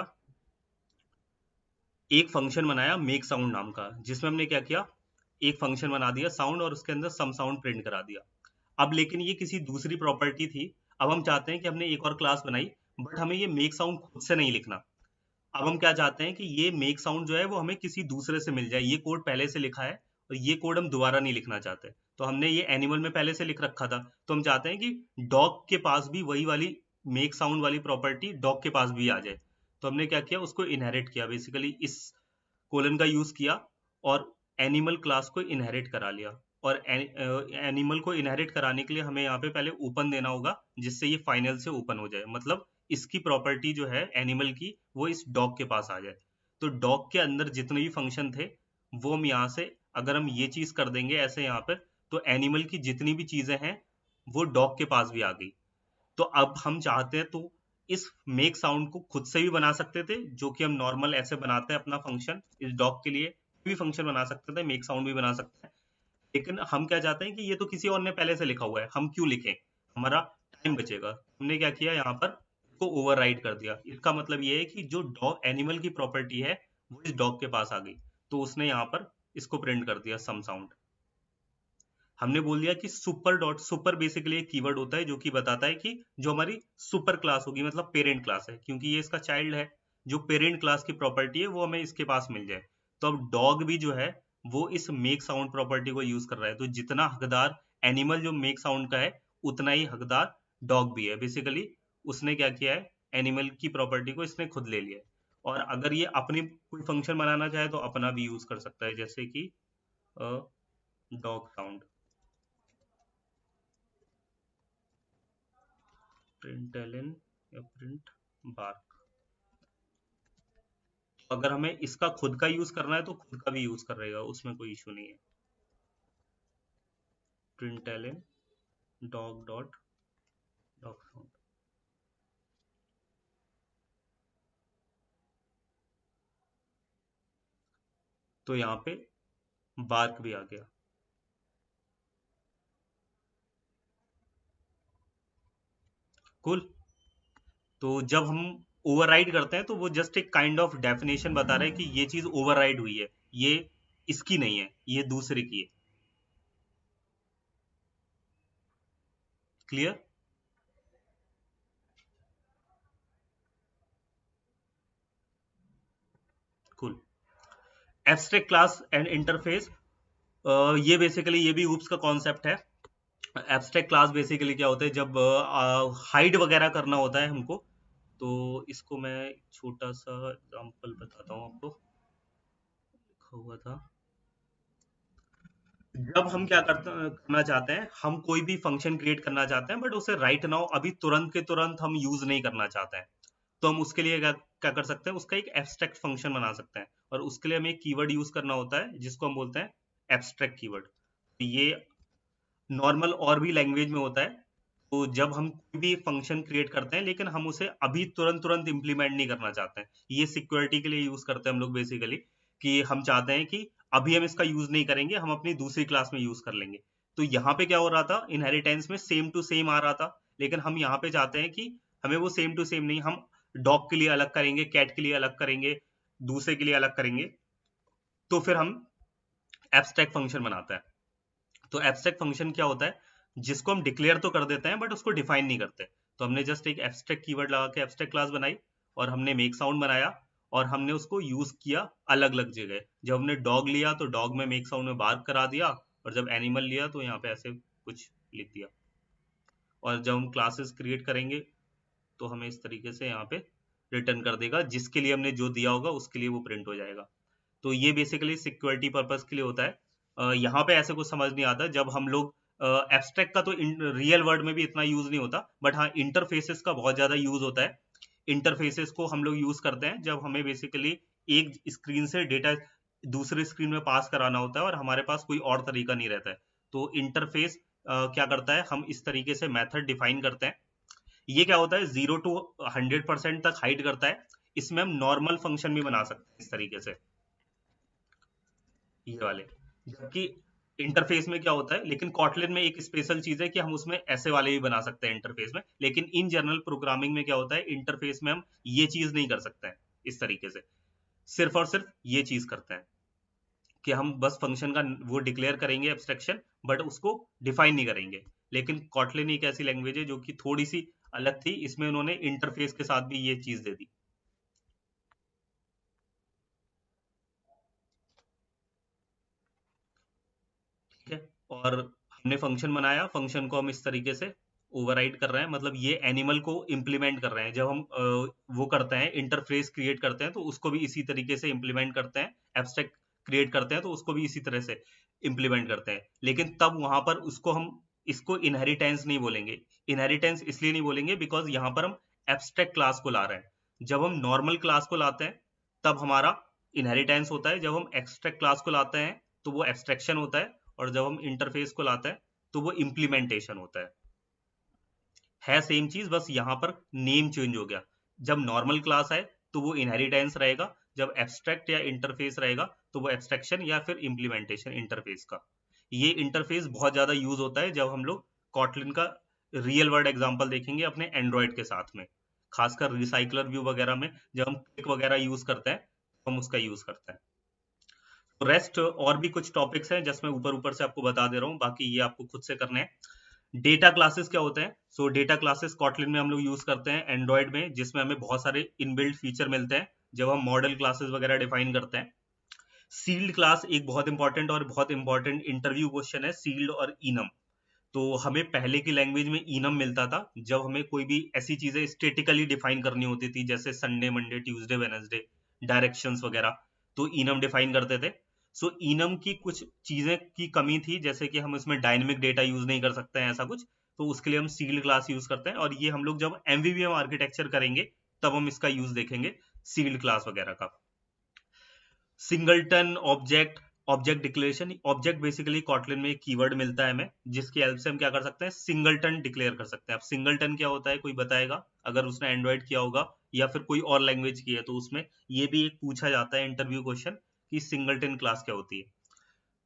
एक फंक्शन बनाया मेक साउंड नाम का, जिसमें हमने क्या किया, एक फंक्शन बना दिया साउंड, और उसके अंदर सम साउंड प्रिंट करा दिया। अब लेकिन ये किसी दूसरी प्रॉपर्टी थी। अब हम चाहते हैं कि हमने एक और क्लास बनाई, बट हमें ये मेक साउंड खुद से नहीं लिखना। अब हम क्या चाहते हैं कि ये मेक साउंड जो है वो हमें किसी दूसरे से मिल जाए। ये कोड पहले से लिखा है और ये कोड हम दोबारा नहीं लिखना चाहते। तो हमने ये एनिमल में पहले से लिख रखा था, तो हम चाहते हैं कि डॉग के पास भी वही वाली मेक साउंड वाली प्रॉपर्टी डॉग के पास भी आ जाए। तो हमने क्या किया, उसको इनहेरिट किया, बेसिकली इस कोलन का यूज किया और एनिमल क्लास को इनहेरिट करा लिया। और एनिमल को इनहेरिट कराने के लिए हमें यहाँ पे पहले ओपन देना होगा, जिससे ये फाइनल से ओपन हो जाए, मतलब इसकी प्रॉपर्टी जो है एनिमल की वो इस डॉग के पास आ जाए। तो डॉग के अंदर जितने भी फंक्शन थे वो हम यहाँ से, अगर हम ये चीज कर देंगे ऐसे यहाँ पर, तो एनिमल की जितनी भी चीजें हैं वो डॉग के पास भी आ गई। तो अब हम चाहते हैं तो इस मेक साउंड को खुद से भी बना सकते थे, जो कि हम नॉर्मल ऐसे बनाते हैं अपना फंक्शन। इस डॉग के लिए भी फंक्शन बना सकते थे, मेक साउंड भी बना सकते हैं, लेकिन हम क्या चाहते हैं कि ये तो किसी और ने पहले से लिखा हुआ है, हम क्यों लिखें, हमारा टाइम बचेगा। हमने क्या किया, यहाँ पर इसको ओवरराइड कर दिया। इसका मतलब ये है कि जो डॉग एनिमल की प्रॉपर्टी है वो इस डॉग के पास आ गई, तो उसने यहाँ पर इसको प्रिंट कर दिया सम साउंड। हमने बोल दिया कि सुपर डॉट, सुपर बेसिकली एक कीवर्ड होता है जो कि बताता है कि जो हमारी सुपर क्लास होगी, मतलब पेरेंट क्लास है, क्योंकि ये इसका चाइल्ड है, जो पेरेंट क्लास की प्रॉपर्टी है वो हमें इसके पास मिल जाए। तो अब डॉग भी जो है वो इस मेक साउंड प्रॉपर्टी को यूज कर रहा है, तो जितना हकदार एनिमल जो मेक साउंड का है उतना ही हकदार डॉग भी है। बेसिकली उसने क्या किया है, एनिमल की प्रॉपर्टी को इसने खुद ले लिया है। और अगर ये अपनी कोई फंक्शन बनाना चाहे तो अपना भी यूज कर सकता है, जैसे कि डॉग साउंड, println या प्रिंट बार्क। अगर हमें इसका खुद का यूज करना है तो खुद का भी यूज कर रहेगा, उसमें कोई इशू नहीं है। println dog dot dog sound. तो यहाँ पे बार्क भी आ गया। कूल। तो जब हम ओवरराइड करते हैं तो वो जस्ट एक काइंड ऑफ डेफिनेशन बता रहा है कि ये चीज ओवरराइड हुई है, ये इसकी नहीं है, ये दूसरे की है। Clear? Cool. Abstract class and interface, ये बेसिकली ये भी ऊप्स का कॉन्सेप्ट है। एब्स्ट्रैक्ट क्लास बेसिकली क्या होता है, जब हाइड वगैरह करना होता है हमको, तो इसको मैं छोटा सा एग्जांपल बताता हूँ आपको। लिखा हुआ था, जब हम क्या करना चाहते हैं, हम कोई भी फंक्शन क्रिएट करना चाहते हैं बट उसे राइट नाउ अभी तुरंत के तुरंत हम यूज नहीं करना चाहते हैं, तो हम उसके लिए क्या कर सकते हैं, उसका एक एब्स्ट्रैक्ट फंक्शन बना सकते हैं। और उसके लिए हमें एक कीवर्ड यूज करना होता है जिसको हम बोलते हैं एब्स्ट्रैक्ट कीवर्ड। ये नॉर्मल और भी लैंग्वेज में होता है, तो जब हम कोई भी फंक्शन क्रिएट करते हैं लेकिन हम उसे अभी तुरंत इम्प्लीमेंट नहीं करना चाहते हैं, ये सिक्योरिटी के लिए यूज करते हैं हम लोग बेसिकली, कि हम चाहते हैं कि अभी हम इसका यूज नहीं करेंगे, हम अपनी दूसरी क्लास में यूज कर लेंगे। तो यहाँ पे क्या हो रहा था, इनहेरिटेंस में सेम टू सेम आ रहा था, लेकिन हम यहाँ पे चाहते हैं कि हमें वो सेम टू सेम नहीं, हम डॉग के लिए अलग करेंगे, कैट के लिए अलग करेंगे, दूसरे के लिए अलग करेंगे। तो फिर हम एब्स्ट्रैक्ट फंक्शन बनाते हैं। तो एब्स्ट्रैक्ट फंक्शन क्या होता है, जिसको हम डिक्लेयर तो कर देते हैं बट उसको डिफाइन नहीं करते। तो हमने जस्ट एक एब्स्ट्रैक्ट कीवर्ड लगा के एब्स्ट्रैक्ट क्लास बनाई, और हमने मेक साउंड बनाया, और हमने उसको यूज किया अलग अलग जगह। जब हमने डॉग लिया तो डॉग में मेक साउंड में बार्क करा दिया, और जब एनिमल लिया तो यहाँ पे ऐसे कुछ लिख दिया। और जब हम क्लासेस क्रिएट करेंगे तो हमें इस तरीके से यहाँ पे रिटर्न कर देगा, जिसके लिए हमने जो दिया होगा उसके लिए वो प्रिंट हो जाएगा। तो ये बेसिकली सिक्योरिटी पर्पस के लिए होता है। यहाँ पे ऐसे कुछ समझ नहीं आता जब हम लोग एब्स्ट्रैक्ट का तो रियल वर्ल्ड में भी इतना यूज नहीं होता, बट हाँ इंटरफेसेस का बहुत ज्यादा यूज होता है। इंटरफेसेस को हम लोग यूज करते हैं जब हमें बेसिकली एक स्क्रीन से डेटा दूसरे स्क्रीन में पास कराना होता है और हमारे पास कोई और तरीका नहीं रहता है। तो इंटरफेस क्या करता है, हम इस तरीके से मेथड डिफाइन करते हैं। ये क्या होता है, 0 to 100% तक हाइड करता है। इसमें हम नॉर्मल फंक्शन भी बना सकते हैं इस तरीके से, ये वाले। जबकि इंटरफेस में क्या होता है, लेकिन कॉटलिन में एक स्पेशल चीज है कि हम उसमें ऐसे वाले भी बना सकते हैं इंटरफेस में। लेकिन इन जनरल प्रोग्रामिंग में क्या होता है, इंटरफेस में हम ये चीज नहीं कर सकते हैं इस तरीके से। सिर्फ और सिर्फ ये चीज करते हैं कि हम बस फंक्शन का वो डिक्लेयर करेंगे एब्स्ट्रैक्शन, बट उसको डिफाइन नहीं करेंगे। लेकिन कॉटलिन एक ऐसी लैंग्वेज है जो कि थोड़ी सी अलग थी, इसमें उन्होंने इंटरफेस के साथ भी ये चीज दे दी। ठीक है, और हमने फंक्शन बनाया, फंक्शन को हम इस तरीके से ओवरराइड कर रहे हैं, मतलब ये एनिमल को इम्प्लीमेंट कर रहे हैं। जब हम वो करते हैं इंटरफेस क्रिएट करते हैं तो उसको भी इसी तरीके से इम्प्लीमेंट करते हैं, एब्स्ट्रैक्ट क्रिएट करते हैं तो उसको भी इसी तरह से इम्प्लीमेंट करते हैं। लेकिन तब वहां पर उसको हम इसको इनहेरिटेंस नहीं बोलेंगे। इनहेरिटेंस इसलिए नहीं बोलेंगे बिकॉज यहाँ पर हम एब्स्ट्रैक्ट क्लास को ला रहे हैं। जब हम नॉर्मल क्लास को लाते हैं तब हमारा इनहेरिटेंस होता है, जब हम एक्सट्रैक्ट क्लास को लाते हैं तो वो एब्स्ट्रैक्शन होता है, और जब हम इंटरफेस को लाते हैं तो वो इम्प्लीमेंटेशन होता है सेम चीज, बस यहाँ पर नेम चेंज हो गया। जब नॉर्मल क्लास आए तो वो इनहेरिटेंस रहेगा, जब एब्स्ट्रैक्ट या इंटरफेस रहेगा तो वो एब्स्ट्रैक्शन या फिर इम्प्लीमेंटेशन इंटरफेस का। ये इंटरफेस बहुत ज्यादा यूज होता है जब हम लोग कॉटलिन का रियल वर्ल्ड एग्जांपल देखेंगे अपने एंड्रॉइड के साथ में, खासकर रिसाइकलर व्यू वगैरह में जब हम क्लिक वगैरह यूज करते हैं तो हम उसका यूज करते हैं। तो रेस्ट और भी कुछ टॉपिक्स हैं जस्ट मैं ऊपर ऊपर से आपको बता दे रहा हूँ, बाकी ये आपको खुद से करने हैं। डेटा क्लासेस क्या होते हैं, सो डेटा क्लासेस कॉटलिन में हम लोग यूज करते हैं एंड्रॉइड में, जिसमें हमें बहुत सारे इनबिल्ट फीचर मिलते हैं जब हम मॉडल क्लासेस वगैरह डिफाइन करते हैं। सील्ड क्लास एक बहुत इंपॉर्टेंट इंटरव्यू क्वेश्चन है, सील्ड और इनम। तो हमें पहले की लैंग्वेज में इनम मिलता था जब हमें कोई भी ऐसी चीजें स्टेटिकली डिफाइन करनी होती थी, जैसे Sunday, Monday, Tuesday, Wednesday, directions वगैरह, तो इनम डिफाइन करते थे। सो इनम की कुछ चीजें की कमी थी, जैसे कि हम इसमें डायनेमिक डेटा यूज नहीं कर सकते हैं ऐसा कुछ, तो उसके लिए हम सील्ड क्लास यूज करते हैं। और ये हम लोग जब एमवीवीएम आर्किटेक्चर करेंगे तब हम इसका यूज देखेंगे, सील्ड क्लास वगैरह का। Singleton object declaration, object basically Kotlin में एक कीवर्ड मिलता है हमें, जिसकी हेल्प से हम क्या कर सकते हैं, सिंगलटन डिक्लेयर कर सकते हैं। अब सिंगलटन क्या होता है कोई बताएगा, अगर उसने एंड्रॉइड किया होगा या फिर कोई और लैंग्वेज की है तो उसमें ये भी एक पूछा जाता है इंटरव्यू क्वेश्चन कि सिंगलटन क्लास क्या होती है।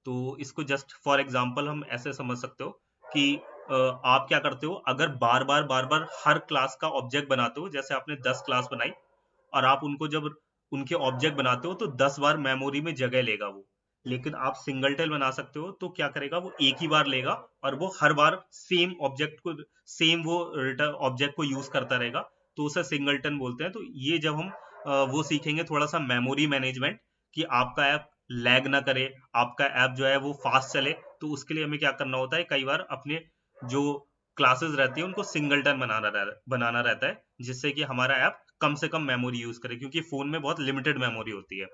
तो इसको जस्ट फॉर एग्जांपल हम ऐसे समझ सकते हो कि आप क्या करते हो, अगर बार बार हर क्लास का ऑब्जेक्ट बनाते हो, जैसे आपने 10 क्लास बनाई और आप उनको जब उनके ऑब्जेक्ट बनाते हो तो 10 बार मेमोरी में जगह लेगा वो। लेकिन आप सिंगलटन बना सकते हो तो क्या करेगा, वो एक ही बार लेगा और वो हर बार सेम ऑब्जेक्ट को सेम वो ऑब्जेक्ट को यूज करता रहेगा, तो उसे सिंगलटन बोलते हैं। तो ये जब हम वो सीखेंगे थोड़ा सा मेमोरी मैनेजमेंट, कि आपका ऐप लैग ना करे, आपका ऐप जो है वो फास्ट चले, तो उसके लिए हमें क्या करना होता है, कई बार अपने जो क्लासेस रहती है उनको सिंगलटन बनाना रहता है, जिससे कि हमारा ऐप कम से कम मेमोरी यूज करे, क्योंकि फोन में बहुत लिमिटेड मेमोरी होती है।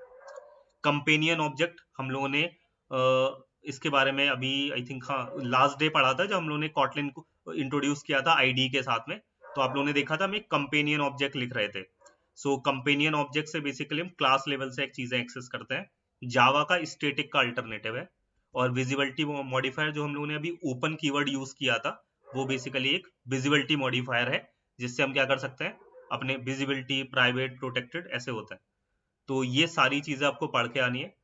कंपेनियन ऑब्जेक्ट हम लोगों ने इसके बारे में अभी आई थिंक हाँ लास्ट डे पढ़ा था जब हम लोगों ने कॉटलिन को इंट्रोड्यूस किया था आईडी के साथ में, तो आप लोगों ने देखा था हम एक कंपेनियन ऑब्जेक्ट लिख रहे थे। सो कंपेनियन ऑब्जेक्ट से बेसिकली हम क्लास लेवल से एक चीजें एक्सेस करते हैं। जावा का स्टैटिक का अल्टरनेटिव है। और विजिबिलिटी मॉडिफायर जो हम लोगों ने अभी ओपन कीवर्ड यूज किया था, वो बेसिकली एक विजिबिलिटी मॉडिफायर है, जिससे हम क्या कर सकते हैं, अपने विजिबिलिटी, प्राइवेट, प्रोटेक्टेड ऐसे होता है। तो ये सारी चीजें आपको पढ़ के आनी है।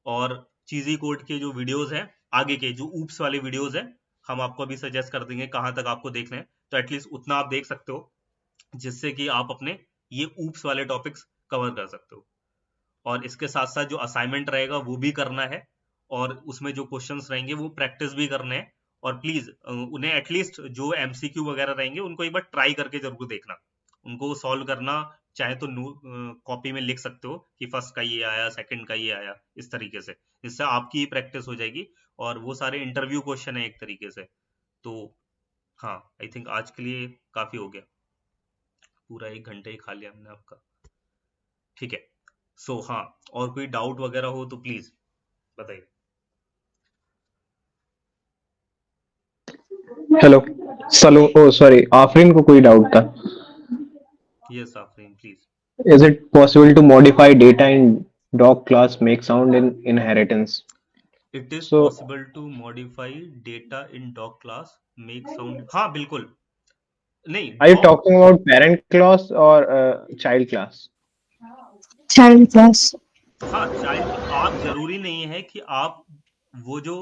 और चीजी कोड के जो वीडियोस हैं, आगे के जो ऊप्स वाले वीडियोस हैं, हम आपको अभी सजेस्ट कर देंगे कहाँ तक आपको देखना है, तो एटलीस्ट उतना आप देख सकते हो, जिससे कि आप अपने ये ऊप्स वाले टॉपिक्स कवर कर सकते हो। और इसके साथ साथ जो असाइनमेंट रहेगा वो भी करना है, और उसमें जो क्वेश्चंस रहेंगे वो प्रैक्टिस भी करने हैं। और प्लीज उन्हें एटलीस्ट जो एमसीक्यू वगैरह रहेंगे उनको एक बार ट्राई करके जरूर देखना, उनको सॉल्व करना। चाहे तो कॉपी में लिख सकते हो कि फर्स्ट का ये आया, सेकंड का ये आया, इस तरीके से, जिससे आपकी ही प्रैक्टिस हो जाएगी। और वो सारे इंटरव्यू क्वेश्चन है एक तरीके से। तो हाँ, आई थिंक आज के लिए काफी हो गया, पूरा 1 घंटे ही खा लिया हमने आपका। ठीक है, सो हाँ, और कोई डाउट वगैरह हो तो प्लीज बताइए। हेलो सलो, ओ सॉरी, आफरीन को कोई डाउट था। Yes Afreen please. Is it possible to modify data in doc class make sound in inheritance? It is So, possible to modify data in dog class make sound, हाँ बिल्कुल। नहीं, are you dog, talking about parent class or child class? Child class. हाँ चाइल्ड, आप जरूरी नहीं है कि आप वो जो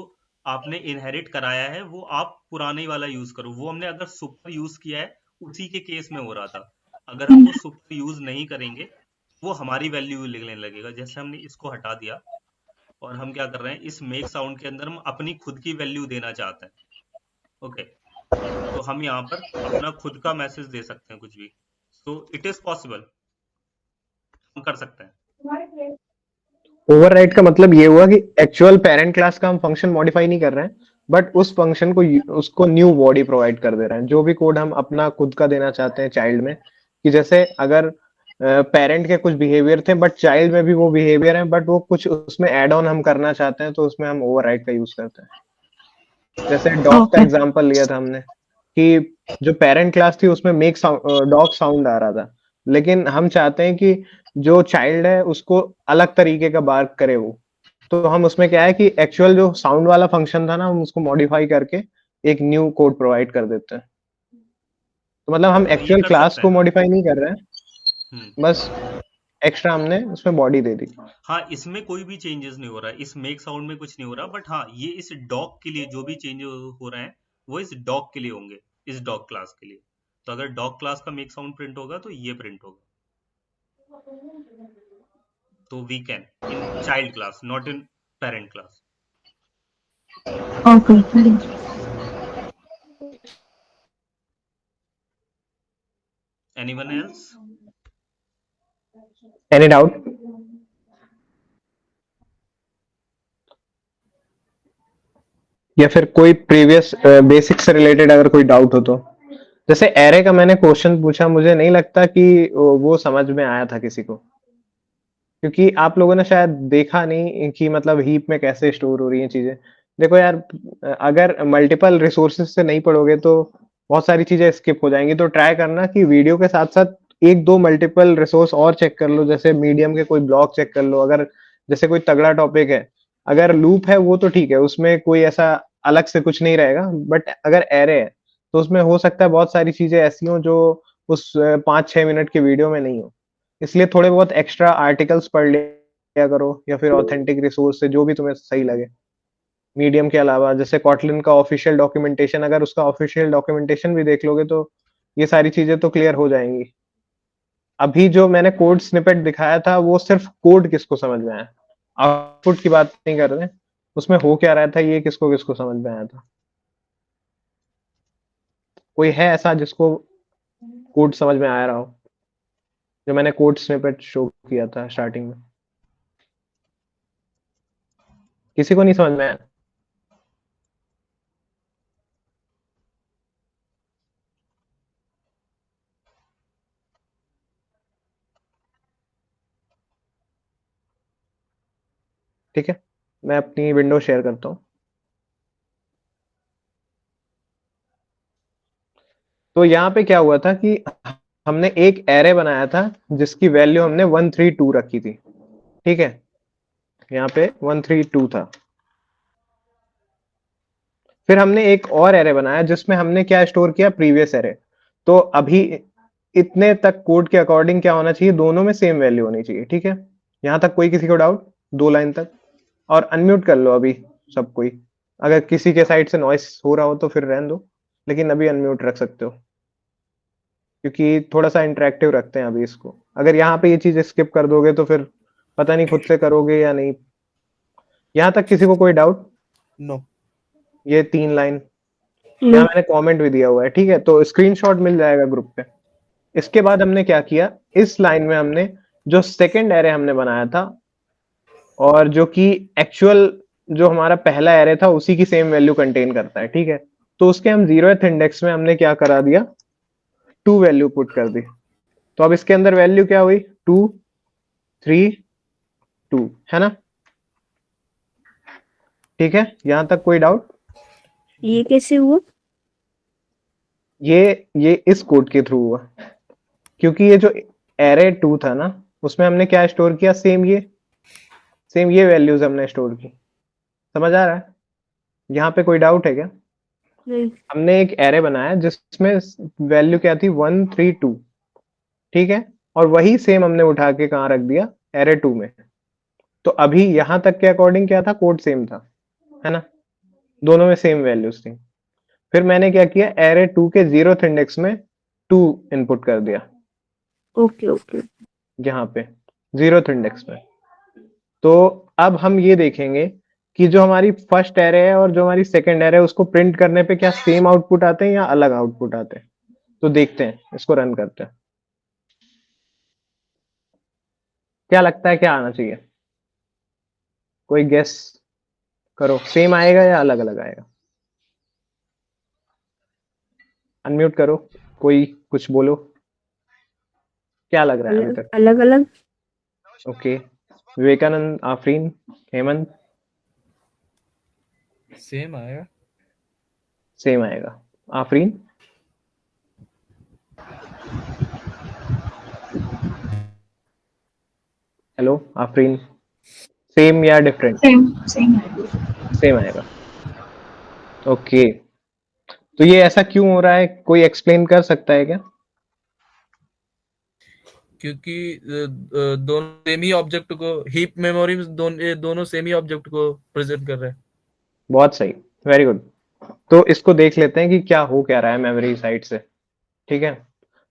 आपने इनहेरिट कराया है वो आप पुराने वाला यूज करो। वो हमने अगर सुपर यूज किया है, उसी के केस में हो रहा था। अगर हम वो सुपर यूज नहीं करेंगे, वो हमारी वैल्यू लेने लगेगा। जैसे हमने इसको हटा दिया और हम क्या कर रहे हैं, इस मेक साउंड के अंदर हम अपनी खुद की वैल्यू देना चाहते हैं। ओके, तो हम यहाँ पर अपना खुद का मैसेज दे सकते हैं कुछ भी। सो इट इज पॉसिबल, हम कर सकते हैं। ओवरराइड का मतलब ये हुआ कि एक्चुअल पेरेंट क्लास का हम फंक्शन मॉडिफाई नहीं कर रहे हैं, बट उस फंक्शन को उसको न्यू बॉडी प्रोवाइड कर दे रहे हैं, जो भी कोड हम अपना खुद का देना चाहते हैं चाइल्ड में। कि जैसे अगर पेरेंट के कुछ बिहेवियर थे बट चाइल्ड में भी वो बिहेवियर है, बट वो कुछ उसमें एड ऑन हम करना चाहते हैं, तो उसमें हम ओवरराइड का यूज करते हैं। जैसे डॉग का ओके। एग्जांपल लिया था हमने कि जो पेरेंट क्लास थी उसमें मेक डॉग साउंड आ रहा था, लेकिन हम चाहते हैं कि जो चाइल्ड है उसको अलग तरीके का बार्क करे वो। तो हम उसमें क्या है कि एक्चुअल जो साउंड वाला फंक्शन था ना, हम उसको मॉडिफाई करके एक न्यू कोड प्रोवाइड कर देते हैं। तो मतलब हम हाँ ये एक्चुअल कर क्लास सकते को हैं ना। मॉडिफाई नहीं कर रहे हैं, हम्म। बस एक्स्ट्रा हमने उसमें बॉडी दे दी। हाँ, इसमें कोई भी चेंजेस नहीं हो रहा है, इस मेक साउंड में कुछ नहीं हो रहा, बट हाँ ये इस डॉग के लिए जो भी चेंज हो रहे हैं वो इस डॉग के लिए होंगे, इस डॉग क्लास के लिए। तो अगर डॉग क्लास का मेक साउंड प्रिंट होगा तो ये प्रिंट होगा। तो we can in child class, not in parent class. Okay. Anyone else? Any doubt? या फिर कोई प्रीवियस बेसिक से रिलेटेड अगर कोई डाउट हो तो। जैसे एरे का मैंने क्वेश्चन पूछा, मुझे नहीं लगता कि वो समझ में आया था किसी को, क्योंकि आप लोगों ने शायद देखा नहीं कि मतलब हीप में कैसे स्टोर हो रही हैं चीजें। देखो यार, अगर मल्टीपल रिसोर्सेज से नहीं पढ़ोगे तो बहुत सारी चीजें स्किप हो जाएंगी। तो ट्राई करना कि वीडियो के साथ साथ एक दो मल्टीपल रिसोर्स और चेक कर लो। जैसे मीडियम के कोई ब्लॉग चेक कर लो, अगर जैसे कोई तगड़ा टॉपिक है। अगर लूप है वो तो ठीक है, उसमें कोई ऐसा अलग से कुछ नहीं रहेगा, बट अगर एरे है तो उसमें हो सकता है बहुत सारी चीजें ऐसी हो जो उस 5-6 मिनट के वीडियो में नहीं हो। इसलिए थोड़े बहुत एक्स्ट्रा आर्टिकल्स पढ़ लिया करो, या फिर ऑथेंटिक रिसोर्स से, जो भी तुम्हें सही लगे। मीडियम के अलावा जैसे कॉटलिन का ऑफिशियल डॉक्यूमेंटेशन, अगर उसका ऑफिशियल डॉक्यूमेंटेशन भी देख लोगे तो ये सारी चीजें तो क्लियर हो जाएंगी। अभी जो मैंने कोड स्निपेट दिखाया था वो सिर्फ कोड किसको समझ में आया, आउटपुट की बात नहीं कर रहे, उसमें हो क्या रहा था ये किसको किसको समझ में आया था। कोई है ऐसा जिसको कोड समझ में आ रहा हो, जो मैंने कोड स्निपेट शो किया था स्टार्टिंग में? किसी को नहीं समझ में आया? ठीक है, मैं अपनी विंडो शेयर करता हूँ। तो यहाँ पे क्या हुआ था कि हमने एक एरे बनाया था जिसकी वैल्यू हमने 132 रखी थी। ठीक है, यहाँ पे 132 था। फिर हमने एक और एरे बनाया जिसमें हमने क्या स्टोर किया, प्रीवियस एरे। तो अभी इतने तक कोड के अकॉर्डिंग क्या होना चाहिए, दोनों में सेम वैल्यू होनी चाहिए। ठीक है, यहां तक कोई किसी को डाउट? 2 लाइन तक। और अनम्यूट कर लो अभी सब कोई, अगर किसी के साइड से नॉइस हो रहा हो तो फिर रहने दो, लेकिन अभी अनम्यूट रख सकते हो, क्योंकि थोड़ा सा इंटरेक्टिव रखते हैं अभी इसको। अगर यहाँ पे ये चीज स्किप कर दोगे तो फिर पता नहीं खुद से करोगे या नहीं। यहाँ तक किसी को कोई डाउट? नो। ये 3 लाइन नो। यहाँ मैंने कमेंट भी दिया हुआ है, ठीक है, तो स्क्रीनशॉट मिल जाएगा ग्रुप पे। इसके बाद हमने क्या किया, इस लाइन में हमने जो सेकंड एरे हमने बनाया था और जो कि एक्चुअल जो हमारा पहला एरे था उसी की सेम वैल्यू कंटेन करता है, ठीक है, तो उसके हम 0th इंडेक्स में हमने क्या करा दिया, 2 वैल्यू पुट कर दी। तो अब इसके अंदर वैल्यू क्या हुई, 2 3 2, है ना? ठीक है, यहां तक कोई डाउट? ये कैसे हुआ? ये इस कोड के थ्रू हुआ, क्योंकि ये जो एरे 2 था ना उसमें हमने क्या स्टोर किया, सेम ये वैल्यूज हमने स्टोर की। समझ आ रहा है? यहाँ पे कोई डाउट है क्या? नहीं। हमने एक एरे बनाया जिसमें वैल्यू क्या थी, 1 3 2, ठीक है, और वही सेम हमने उठा के कहाँ रख दिया, एरे 2 में। तो अभी यहां तक के अकॉर्डिंग क्या था, कोड सेम था, है ना, दोनों में सेम वैल्यूज थी। फिर मैंने क्या किया, एरे 2 के 0th इंडेक्स में 2 इनपुट कर दिया, ओके ओके। यहाँ पे 0th इंडेक्स में। तो अब हम ये देखेंगे कि जो हमारी फर्स्ट एरे है और जो हमारी सेकंड एरे है उसको प्रिंट करने पे क्या सेम आउटपुट आते हैं या अलग आउटपुट आते हैं। तो देखते हैं, इसको रन करते हैं, क्या लगता है क्या आना चाहिए, कोई गेस करो, सेम आएगा या अलग अलग आएगा? अनम्यूट करो, कोई कुछ बोलो, क्या लग रहा है अभी तक? अलग अलग। ओके, विवेकानंद, आफरीन, हेमंत? सेम आएगा। सेम आएगा। आफरीन? हेलो आफरीन, सेम या डिफरेंट? सेम आएगा। ओके, तो ये ऐसा क्यों हो रहा है, कोई एक्सप्लेन कर सकता है क्या? क्योंकि दोनों सेम ही ऑब्जेक्ट को हीप मेमोरी में दोनों सेम ही ऑब्जेक्ट को प्रेजेंट कर रहे हैं। बहुत सही, वेरी गुड। तो इसको देख लेते हैं कि क्या हो क्या रहा है मेमोरी साइड से। ठीक है,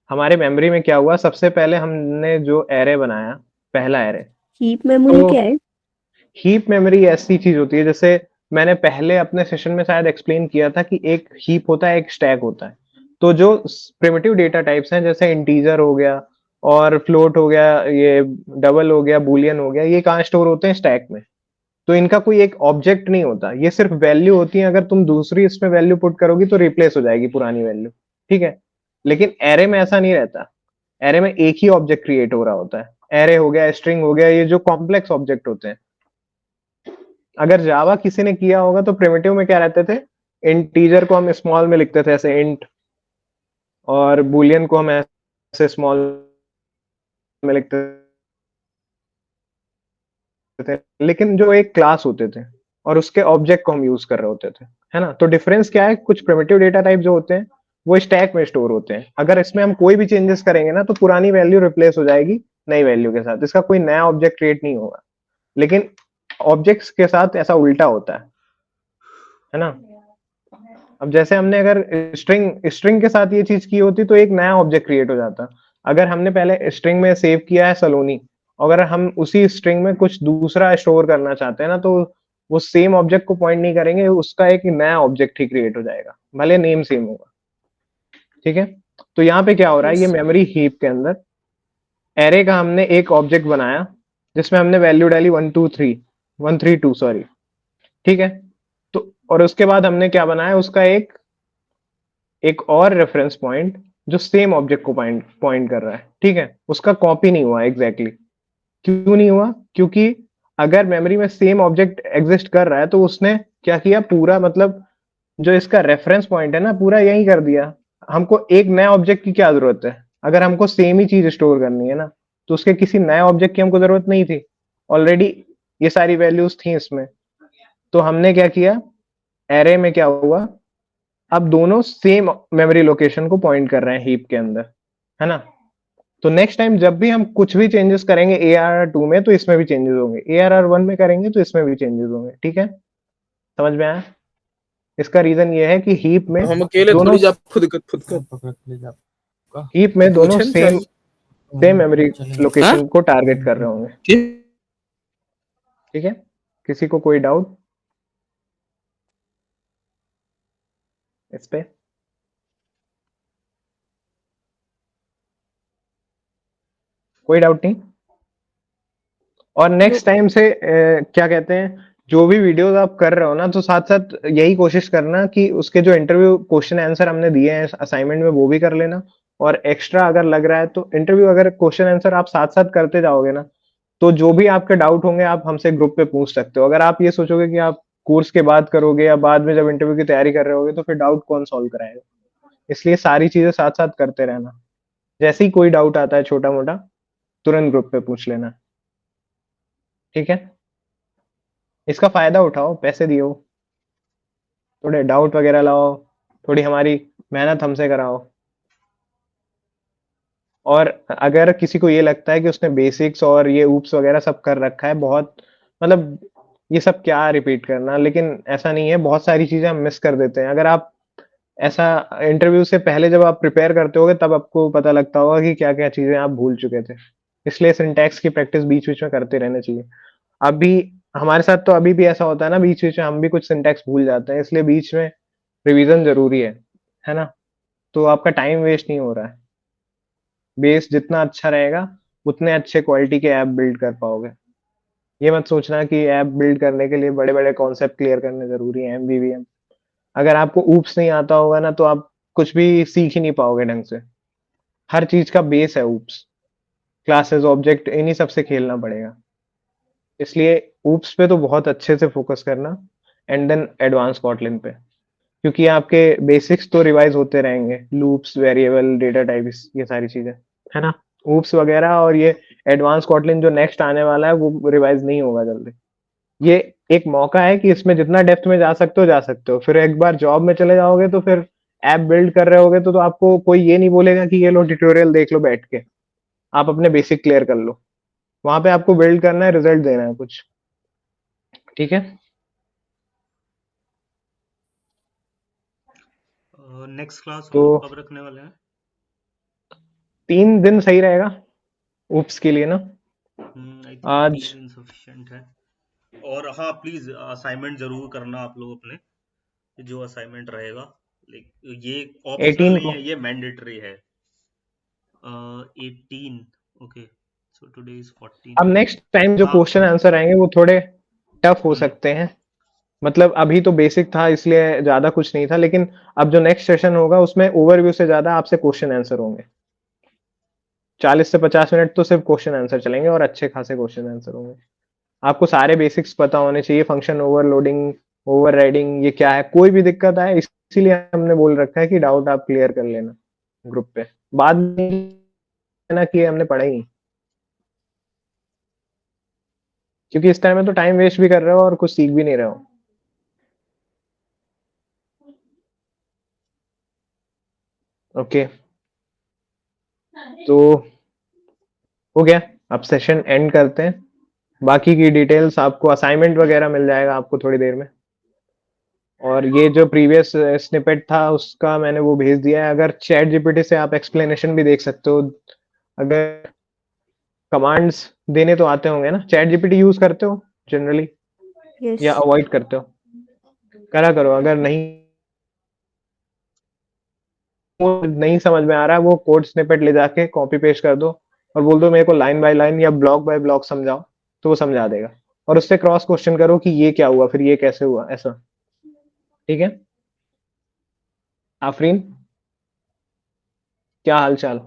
हमारे मेमोरी में क्या हुआ, सबसे पहले हमने जो एरे बनाया, पहला एरे, हीप मेमोरी तो क्या है? हीप मेमोरी ऐसी चीज होती है, जैसे मैंने पहले अपने सेशन में शायद एक्सप्लेन किया था कि एक हीप होता है, एक स्टैक होता है। तो जो प्रिमिटिव डेटा टाइप्स हैं, जैसे इंटीजर हो गया और फ्लोट हो गया, ये डबल हो गया, बूलियन हो गया, ये कहाँ स्टोर होते हैं, स्टैक में। तो इनका कोई एक ऑब्जेक्ट नहीं होता, ये सिर्फ वैल्यू होती है। अगर तुम दूसरी इसमें वैल्यू पुट करोगी तो रिप्लेस हो जाएगी पुरानी वैल्यू, ठीक है। लेकिन एरे में ऐसा नहीं रहता, एरे में एक ही ऑब्जेक्ट क्रिएट हो रहा होता है। एरे हो गया, स्ट्रिंग हो गया, ये जो कॉम्प्लेक्स ऑब्जेक्ट होते हैं। अगर जावा किसी ने किया होगा तो प्रिमिटिव में क्या रहते थे, इंटीजर को हम स्मॉल में लिखते थे ऐसे इंट, और बुलियन को हम ऐसे स्मॉल में लिखते थे। लेकिन जो एक क्लास होते थे और उसके ऑब्जेक्ट को हम यूज कर रहे होते थे, है ना। तो डिफरेंस क्या है, कुछ प्रिमिटिव डेटा टाइप जो होते हैं वो स्टैक में स्टोर होते हैं। अगर इसमें हम कोई भी चेंजेस करेंगे ना तो पुरानी वैल्यू रिप्लेस हो जाएगी नई वैल्यू के साथ, इसका कोई नया ऑब्जेक्ट क्रिएट नहीं होगा। लेकिन ऑब्जेक्ट्स के साथ ऐसा उल्टा होता है ना। अब जैसे हमने अगर स्ट्रिंग के साथ ये चीज की होती तो एक नया ऑब्जेक्ट क्रिएट हो जाता। अगर हमने पहले स्ट्रिंग में सेव किया है सलोनी, अगर हम उसी स्ट्रिंग में कुछ दूसरा स्टोर करना चाहते हैं ना, तो वो सेम ऑब्जेक्ट को पॉइंट नहीं करेंगे, उसका एक नया ऑब्जेक्ट ही क्रिएट हो जाएगा, भले नेम सेम होगा। ठीक है, तो यहाँ पे क्या हो रहा है, ये मेमोरी हीप के अंदर एरे का हमने एक ऑब्जेक्ट बनाया जिसमें हमने वैल्यू डाली 132 सॉरी, ठीक है। तो और उसके बाद हमने क्या बनाया, उसका एक और रेफरेंस पॉइंट जो सेम ऑब्जेक्ट को पॉइंट कर रहा है, ठीक है। उसका कॉपी नहीं हुआ एग्जैक्टली। क्यों नहीं हुआ, क्योंकि अगर मेमोरी में सेम ऑब्जेक्ट एग्जिस्ट कर रहा है तो उसने क्या किया, पूरा मतलब जो इसका रेफरेंस पॉइंट है ना, पूरा यही कर दिया। हमको एक नया ऑब्जेक्ट की क्या जरूरत है, अगर हमको सेम ही चीज स्टोर करनी है ना, तो उसके किसी नए ऑब्जेक्ट की हमको जरूरत नहीं थी, ऑलरेडी ये सारी वैल्यूज थी इसमें। तो हमने क्या किया, एरे में क्या हुआ, अब दोनों सेम मेमोरी लोकेशन को पॉइंट कर रहे हैं हीप के अंदर, है ना। तो नेक्स्ट टाइम जब भी हम कुछ भी चेंजेस करेंगे ARR2 में, तो इसमें भी चेंजेस होंगे, ARR1 में करेंगे तो इसमें भी चेंजेस होंगे, ठीक है, समझ में आया। इसका रीजन ये है कि हीप में हम अकेले दोनों थोड़ी जा खुद कर पकड़ ले जा हीप में दोनों पूछे न सेम चाहिए मेमोरी लोकेशन को टारगेट कर रहे होंगे, ठीक ठीक है। किसी को कोई डाउट इस पे? कोई डाउट नहीं। और नेक्स्ट टाइम से क्या कहते हैं, जो भी वीडियोस आप कर रहे हो ना, तो साथ साथ यही कोशिश करना कि उसके जो इंटरव्यू क्वेश्चन आंसर हमने दिए हैं असाइनमेंट में वो भी कर लेना, और एक्स्ट्रा अगर लग रहा है तो इंटरव्यू अगर क्वेश्चन आंसर आप साथ साथ करते जाओगे ना, तो जो भी आपके डाउट होंगे आप हमसे ग्रुप पे पूछ सकते हो। अगर आप ये सोचोगे कि आप कोर्स के बाद करोगे या बाद में जब इंटरव्यू की तैयारी कर रहे होगे, तो फिर डाउट कौन सॉल्व कराएगा। इसलिए सारी चीजें साथ साथ करते रहना, जैसे ही कोई डाउट आता है छोटा मोटा, तुरंत ग्रुप पे पूछ लेना, ठीक है। इसका फायदा उठाओ, पैसे दियो, थोड़े डाउट वगैरह लाओ, थोड़ी हमारी मेहनत हमसे कराओ। और अगर किसी को ये लगता है कि उसने बेसिक्स और ये ऊप्स वगैरह सब कर रखा है, बहुत मतलब ये सब क्या रिपीट करना, लेकिन ऐसा नहीं है, बहुत सारी चीजें हम मिस कर देते हैं। अगर आप ऐसा इंटरव्यू से पहले जब आप प्रिपेयर करते होगे, तब आपको पता लगता होगा कि क्या क्या चीजें आप भूल चुके थे। इसलिए सिंटैक्स की प्रैक्टिस बीच बीच में करते रहना चाहिए। अभी हमारे साथ तो अभी भी ऐसा होता है ना, बीच बीच में हम भी कुछ सिंटैक्स भूल जाते हैं, इसलिए बीच में रिवीजन जरूरी है ना। तो आपका टाइम वेस्ट नहीं हो रहा है। बेस जितना अच्छा रहेगा, उतने अच्छे क्वालिटी के ऐप बिल्ड कर पाओगे। ये मत सोचना कि ऐप बिल्ड करने के लिए बड़े बड़े कॉन्सेप्ट क्लियर करने जरूरी है, MVVM। अगर आपको ऊप्स नहीं आता होगा ना, तो आप कुछ भी सीख ही नहीं पाओगे ढंग से। हर चीज का बेस है ऊप्स, क्लासेस, ऑब्जेक्ट, इन्हीं सब से खेलना पड़ेगा। इसलिए ऊप्स पे तो बहुत अच्छे से फोकस करना, एंड देन एडवांस कॉटलिन पे, क्योंकि आपके बेसिक्स तो रिवाइज होते रहेंगे, लूप्स, वेरिएबल, डेटा टाइप्स, ये सारी चीजें, है ना। ऊप्स वगैरह और ये एडवांस कॉटलिन जो नेक्स्ट आने वाला है, वो रिवाइज नहीं होगा जल्दी। ये एक मौका है कि इसमें जितना डेप्थ में जा सकते हो जा सकते हो। फिर एक बार जॉब में चले जाओगे तो फिर ऐप बिल्ड कर रहे होगे, तो आपको कोई ये नहीं बोलेगा कि ये लो ट्यूटोरियल देख लो बैठ के, आप अपने बेसिक क्लियर कर लो। वहां पे आपको बिल्ड करना है, रिजल्ट देना है कुछ, ठीक है। नेक्स्ट क्लास हम तो लोग कब रखने वाले हैं? 3 दिन सही रहेगा ऊप्स के लिए ना। आई थिंक आज 3 दिन सफिशिएंट है। और हाँ, प्लीज असाइनमेंट जरूर करना आप लोग अपने, जो असाइनमेंट रहेगा। लाइक ये ऑप्शनल 18 नहीं को, है, ये मैंडेटरी है। 18, ओके, सो टुडे इज 14। अब नेक्स्ट टाइम जो हाँ। क्वेश्चन आंसर आएंगे वो थोड़े टफ हो हम्म, सकते हैं। मतलब अभी तो बेसिक था इसलिए ज्यादा कुछ नहीं था, लेकिन अब जो नेक्स्ट सेशन होगा उसमें ओवरव्यू से ज्यादा आपसे क्वेश्चन आंसर होंगे। 40 से 50 मिनट तो सिर्फ क्वेश्चन आंसर चलेंगे, और अच्छे खासे क्वेश्चन आंसर होंगे। आपको सारे बेसिक्स पता होने चाहिए, फंक्शन ओवरलोडिंग, ओवरराइडिंग, ये क्या है, कोई भी दिक्कत आए, इसीलिए हमने बोल रखा है कि डाउट आप क्लियर कर लेना ग्रुप पे, बाद में ना कि हमने पढ़ा ही नहीं। क्योंकि इस टाइम में तो टाइम वेस्ट भी कर रहे हो और कुछ सीख भी नहीं रहे हो। ओके, तो हो गया, अब सेशन एंड करते हैं। बाकी की डिटेल्स आपको, असाइनमेंट वगैरह मिल जाएगा आपको थोड़ी देर में। और ये जो प्रीवियस स्निपेट था उसका मैंने वो भेज दिया है। अगर चैट जीपीटी से आप एक्सप्लेनेशन भी देख सकते हो। अगर कमांड्स देने तो आते होंगे ना, चैट जीपीटी यूज करते हो जनरली यस। या अवॉइड करते हो? करा करो। अगर नहीं समझ में आ रहा है, वो कोड स्निपेट ले जाके कॉपी पेस्ट कर दो और बोल दो मेरे को लाइन बाय लाइन या ब्लॉक बाय ब्लॉक समझाओ, तो वो समझा देगा। और उससे क्रॉस क्वेश्चन करो कि ये क्या हुआ, फिर ये कैसे हुआ, ऐसा, ठीक है। आफरीन, क्या हाल चाल?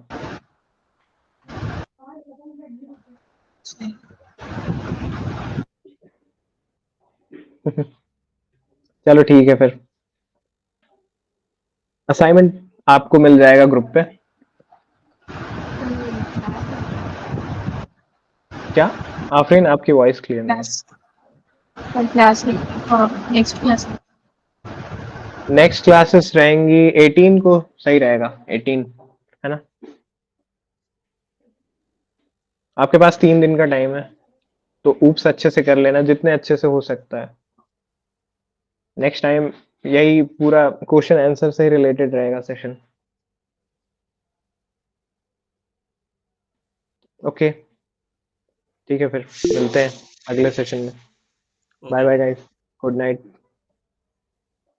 चलो ठीक है, फिर असाइनमेंट आपको मिल जाएगा ग्रुप पे। क्या आफरीन, आपकी वॉइस क्लियर नहीं है। Class next class next classes रहेंगी 18 को, सही रहेगा 18, है ना? आपके पास 3 दिन का टाइम है, तो ऊप्स अच्छे से कर लेना जितने अच्छे से हो सकता है। नेक्स्ट टाइम यही पूरा क्वेश्चन आंसर से रिलेटेड रहेगा सेशन। ओके, ठीक है, फिर मिलते हैं अगले सेशन में। Bye okay bye guys, good night.